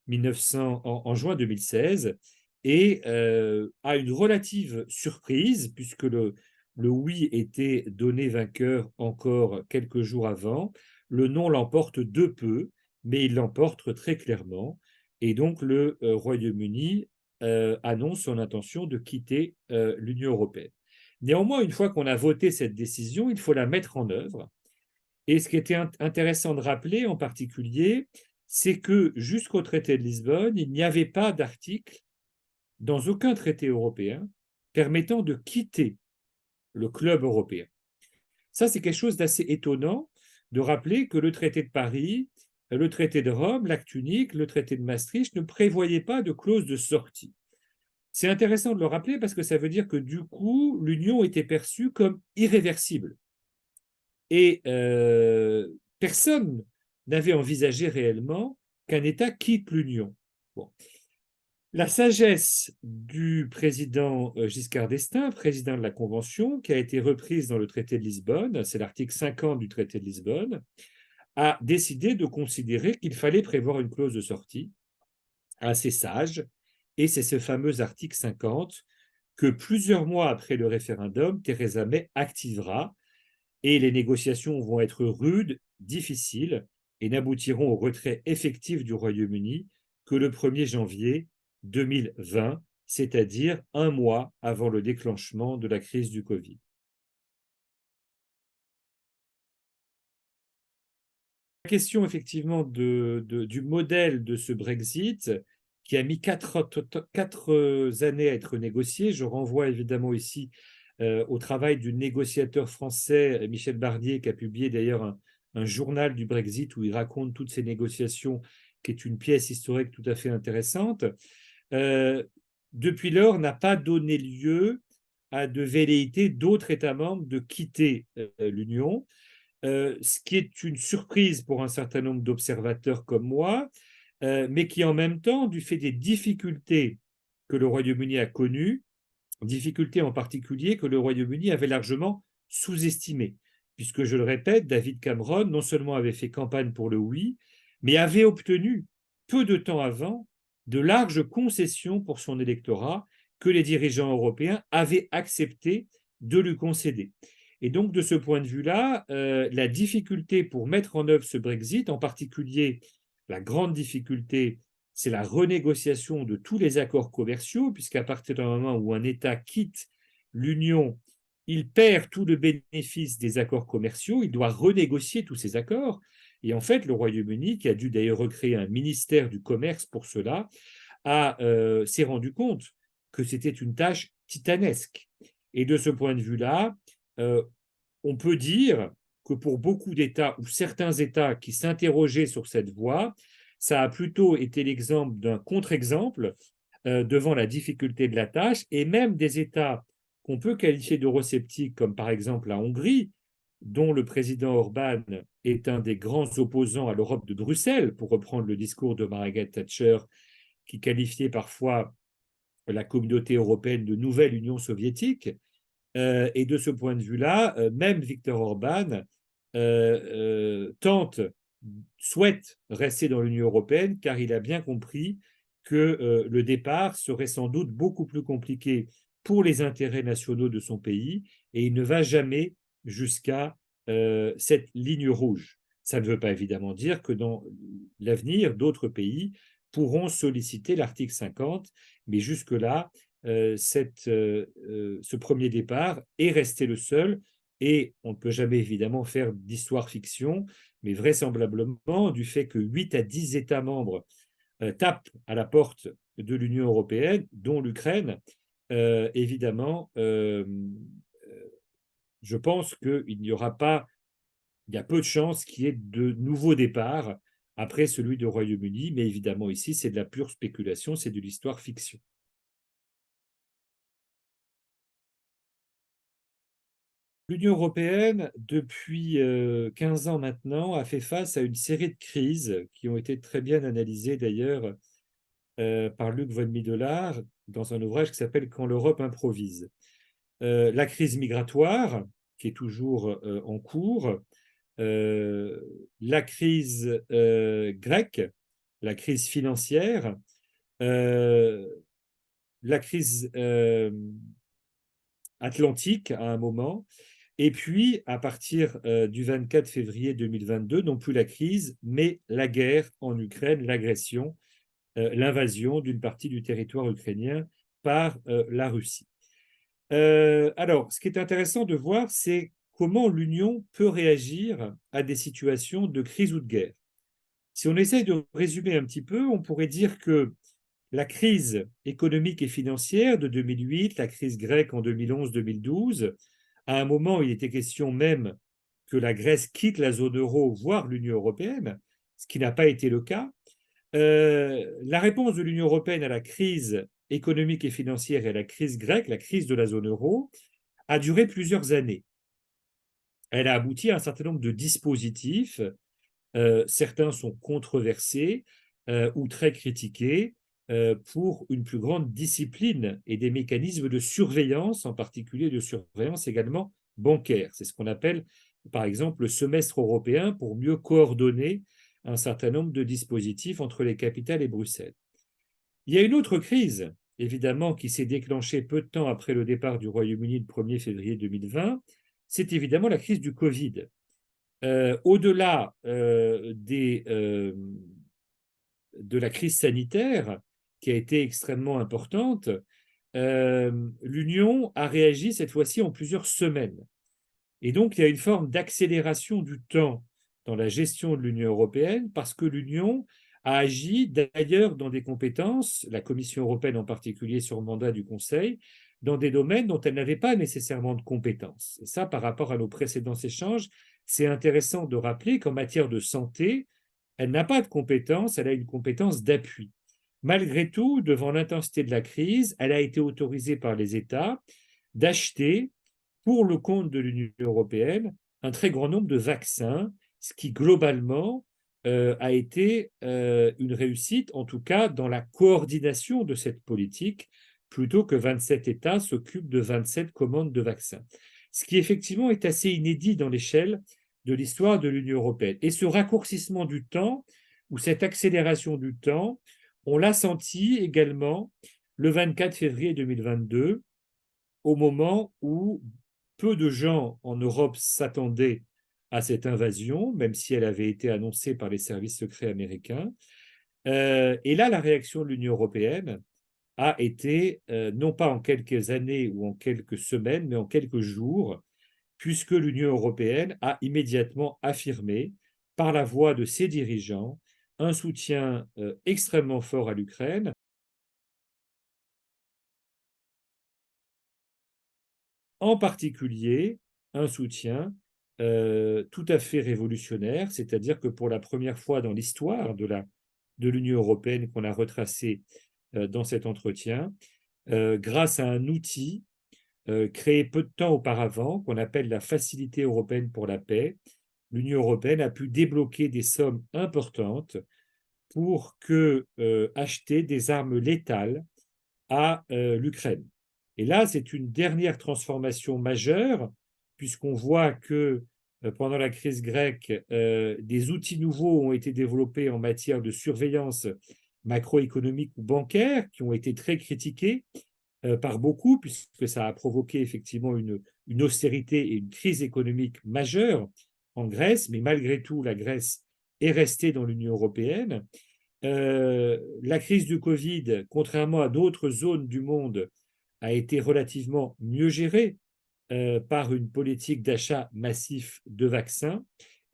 2016 et à une relative surprise, puisque le oui était donné vainqueur encore quelques jours avant, le non l'emporte de peu, mais il l'emporte très clairement. Et donc le Royaume-Uni annonce son intention de quitter l'Union européenne. Néanmoins, une fois qu'on a voté cette décision, il faut la mettre en œuvre. Et ce qui était intéressant de rappeler en particulier, c'est que jusqu'au traité de Lisbonne, il n'y avait pas d'article dans aucun traité européen permettant de quitter le club européen. Ça, c'est quelque chose d'assez étonnant de rappeler que le traité de Paris, le traité de Rome, l'acte unique, le traité de Maastricht ne prévoyaient pas de clause de sortie. C'est intéressant de le rappeler parce que ça veut dire que du coup, l'Union était perçue comme irréversible. Et personne n'avait envisagé réellement qu'un État quitte l'Union. Bon. La sagesse du président Giscard d'Estaing, président de la Convention, qui a été reprise dans le traité de Lisbonne, c'est l'article 50 du traité de Lisbonne, a décidé de considérer qu'il fallait prévoir une clause de sortie assez sage, et c'est ce fameux article 50 que plusieurs mois après le référendum, Theresa May activera, et les négociations vont être rudes, difficiles, et n'aboutiront au retrait effectif du Royaume-Uni que le 1er janvier 2020, c'est-à-dire un mois avant le déclenchement de la crise du Covid. La question effectivement du modèle de ce Brexit, qui a mis 4 années à être négocié, je renvoie évidemment ici au travail du négociateur français Michel Barnier, qui a publié d'ailleurs un journal du Brexit où il raconte toutes ces négociations, qui est une pièce historique tout à fait intéressante. Depuis lors, n'a pas donné lieu à de velléités d'autres États membres de quitter l'Union, ce qui est une surprise pour un certain nombre d'observateurs comme moi, mais qui en même temps, du fait des difficultés que le Royaume-Uni a connues, difficultés en particulier que le Royaume-Uni avait largement sous-estimées, puisque, je le répète, David Cameron non seulement avait fait campagne pour le oui, mais avait obtenu, peu de temps avant, de larges concessions pour son électorat que les dirigeants européens avaient accepté de lui concéder. Et donc, de ce point de vue-là, la difficulté pour mettre en œuvre ce Brexit, en particulier la grande difficulté, c'est la renégociation de tous les accords commerciaux, puisqu'à partir du moment où un État quitte l'Union, il perd tout le bénéfice des accords commerciaux, il doit renégocier tous ces accords. Et en fait, le Royaume-Uni, qui a dû d'ailleurs recréer un ministère du commerce pour cela, s'est rendu compte que c'était une tâche titanesque. Et de ce point de vue-là, on peut dire que pour beaucoup d'États ou certains États qui s'interrogeaient sur cette voie, ça a plutôt été l'exemple d'un contre-exemple devant la difficulté de la tâche, et même des États qu'on peut qualifier d'eurosceptiques, comme par exemple la Hongrie, dont le président Orban est un des grands opposants à l'Europe de Bruxelles, pour reprendre le discours de Margaret Thatcher, qui qualifiait parfois la communauté européenne de nouvelle Union soviétique. Et de ce point de vue-là, même Viktor Orban tente, souhaite rester dans l'Union européenne, car il a bien compris que le départ serait sans doute beaucoup plus compliqué pour les intérêts nationaux de son pays, et il ne va jamais jusqu'à cette ligne rouge. Ça ne veut pas évidemment dire que dans l'avenir, d'autres pays pourront solliciter l'article 50, mais jusque-là, ce premier départ est resté le seul, et on ne peut jamais évidemment faire d'histoire-fiction, mais vraisemblablement, du fait que 8 à 10 États membres tapent à la porte de l'Union européenne, dont l'Ukraine, évidemment, je pense qu'il n'y aura pas, il y a peu de chances qu'il y ait de nouveaux départs après celui du Royaume-Uni, mais évidemment ici, c'est de la pure spéculation, c'est de l'histoire-fiction. L'Union européenne, depuis 15 ans maintenant, a fait face à une série de crises qui ont été très bien analysées d'ailleurs par Luc von Middelaar dans un ouvrage qui s'appelle Quand l'Europe improvise. La crise migratoire, qui est toujours en cours, la crise grecque, la crise financière, euh, la crise atlantique à un moment, et puis à partir du 24 février 2022, non plus la crise, mais la guerre en Ukraine, l'agression, l'invasion d'une partie du territoire ukrainien par la Russie. Alors, ce qui est intéressant de voir, c'est comment l'Union peut réagir à des situations de crise ou de guerre. Si on essaye de résumer un petit peu, on pourrait dire que la crise économique et financière de 2008, la crise grecque en 2011-2012, à un moment, il était question même que la Grèce quitte la zone euro, voire l'Union européenne, ce qui n'a pas été le cas. La réponse de l'Union européenne à la crise économique et financière et à la crise grecque, la crise de la zone euro, a duré plusieurs années. Elle a abouti à un certain nombre de dispositifs. Certains sont controversés ou très critiqués pour une plus grande discipline et des mécanismes de surveillance, en particulier de surveillance également bancaire. C'est ce qu'on appelle, par exemple, le semestre européen pour mieux coordonner un certain nombre de dispositifs entre les capitales et Bruxelles. Il y a une autre crise, évidemment, qui s'est déclenchée peu de temps après le départ du Royaume-Uni le 1er février 2020, c'est évidemment la crise du Covid. Au-delà de la crise sanitaire, qui a été extrêmement importante, l'Union a réagi cette fois-ci en plusieurs semaines. Et donc, il y a une forme d'accélération du temps dans la gestion de l'Union européenne, parce que l'Union a agi d'ailleurs dans des compétences, la Commission européenne en particulier sur le mandat du Conseil, dans des domaines dont elle n'avait pas nécessairement de compétences. Et ça, par rapport à nos précédents échanges, c'est intéressant de rappeler qu'en matière de santé, elle n'a pas de compétences, elle a une compétence d'appui. Malgré tout, devant l'intensité de la crise, elle a été autorisée par les États d'acheter, pour le compte de l'Union européenne, un très grand nombre de vaccins, ce qui globalement a été une réussite, en tout cas dans la coordination de cette politique, plutôt que 27 États s'occupent de 27 commandes de vaccins. Ce qui effectivement est assez inédit dans l'échelle de l'histoire de l'Union européenne. Et ce raccourcissement du temps, ou cette accélération du temps, on l'a senti également le 24 février 2022, au moment où peu de gens en Europe s'attendaient à cette invasion, même si elle avait été annoncée par les services secrets américains. Et là, la réaction de l'Union européenne a été, non pas en quelques années ou en quelques semaines, mais en quelques jours, puisque l'Union européenne a immédiatement affirmé, par la voix de ses dirigeants, un soutien extrêmement fort à l'Ukraine, en particulier un soutien tout à fait révolutionnaire, c'est-à-dire que pour la première fois dans l'histoire de l'Union européenne qu'on a retracé dans cet entretien, grâce à un outil créé peu de temps auparavant, qu'on appelle la Facilité européenne pour la paix, l'Union européenne a pu débloquer des sommes importantes pour acheter des armes létales à l'Ukraine. Et là, c'est une dernière transformation majeure, puisqu'on voit que pendant la crise grecque, des outils nouveaux ont été développés en matière de surveillance macroéconomique ou bancaire, qui ont été très critiqués par beaucoup, puisque ça a provoqué effectivement une austérité et une crise économique majeure en Grèce, mais malgré tout, la Grèce est restée dans l'Union européenne. La crise du Covid, contrairement à d'autres zones du monde, a été relativement mieux gérée par une politique d'achat massif de vaccins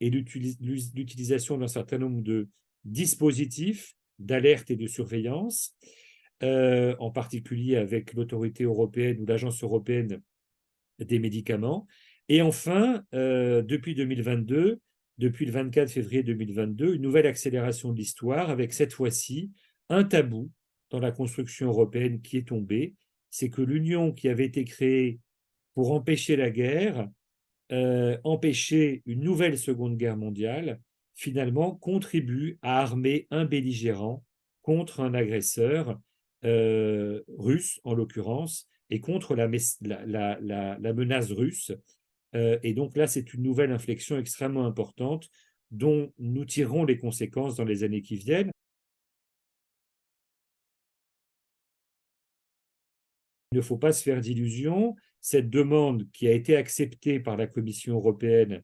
et l'utilisation d'un certain nombre de dispositifs d'alerte et de surveillance, en particulier avec l'autorité européenne ou l'agence européenne des médicaments. Et enfin, depuis 2022, depuis le 24 février 2022, une nouvelle accélération de l'histoire avec cette fois-ci un tabou dans la construction européenne qui est tombé. C'est que l'Union qui avait été créée pour empêcher la guerre, empêcher une nouvelle Seconde Guerre mondiale, finalement contribue à armer un belligérant contre un agresseur russe, en l'occurrence, et contre la menace russe. Et donc là, c'est une nouvelle inflexion extrêmement importante dont nous tirerons les conséquences dans les années qui viennent. Il ne faut pas se faire d'illusions. Cette demande qui a été acceptée par la Commission européenne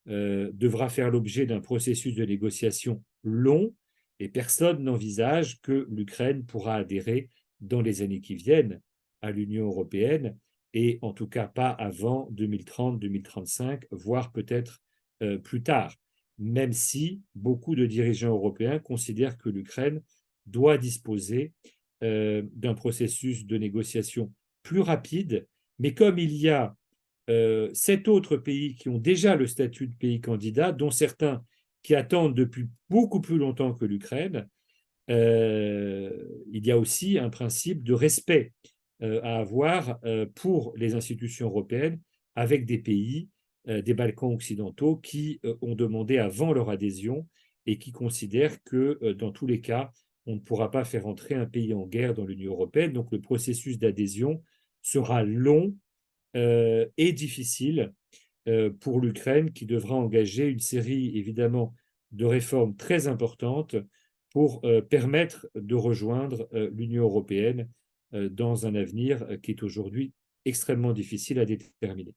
devra faire l'objet d'un processus de négociation long et personne n'envisage que l'Ukraine pourra adhérer dans les années qui viennent à l'Union européenne et en tout cas pas avant 2030, 2035, voire peut-être plus tard, même si beaucoup de dirigeants européens considèrent que l'Ukraine doit disposer d'un processus de négociation plus rapide, mais comme il y a 7 autres pays qui ont déjà le statut de pays candidat, dont certains qui attendent depuis beaucoup plus longtemps que l'Ukraine, il y a aussi un principe de respect à avoir pour les institutions européennes avec des pays des Balkans occidentaux qui ont demandé avant leur adhésion et qui considèrent que dans tous les cas, on ne pourra pas faire entrer un pays en guerre dans l'Union européenne. Donc le processus d'adhésion sera long et difficile pour l'Ukraine qui devra engager une série, évidemment, de réformes très importantes pour permettre de rejoindre l'Union européenne dans un avenir qui est aujourd'hui extrêmement difficile à déterminer.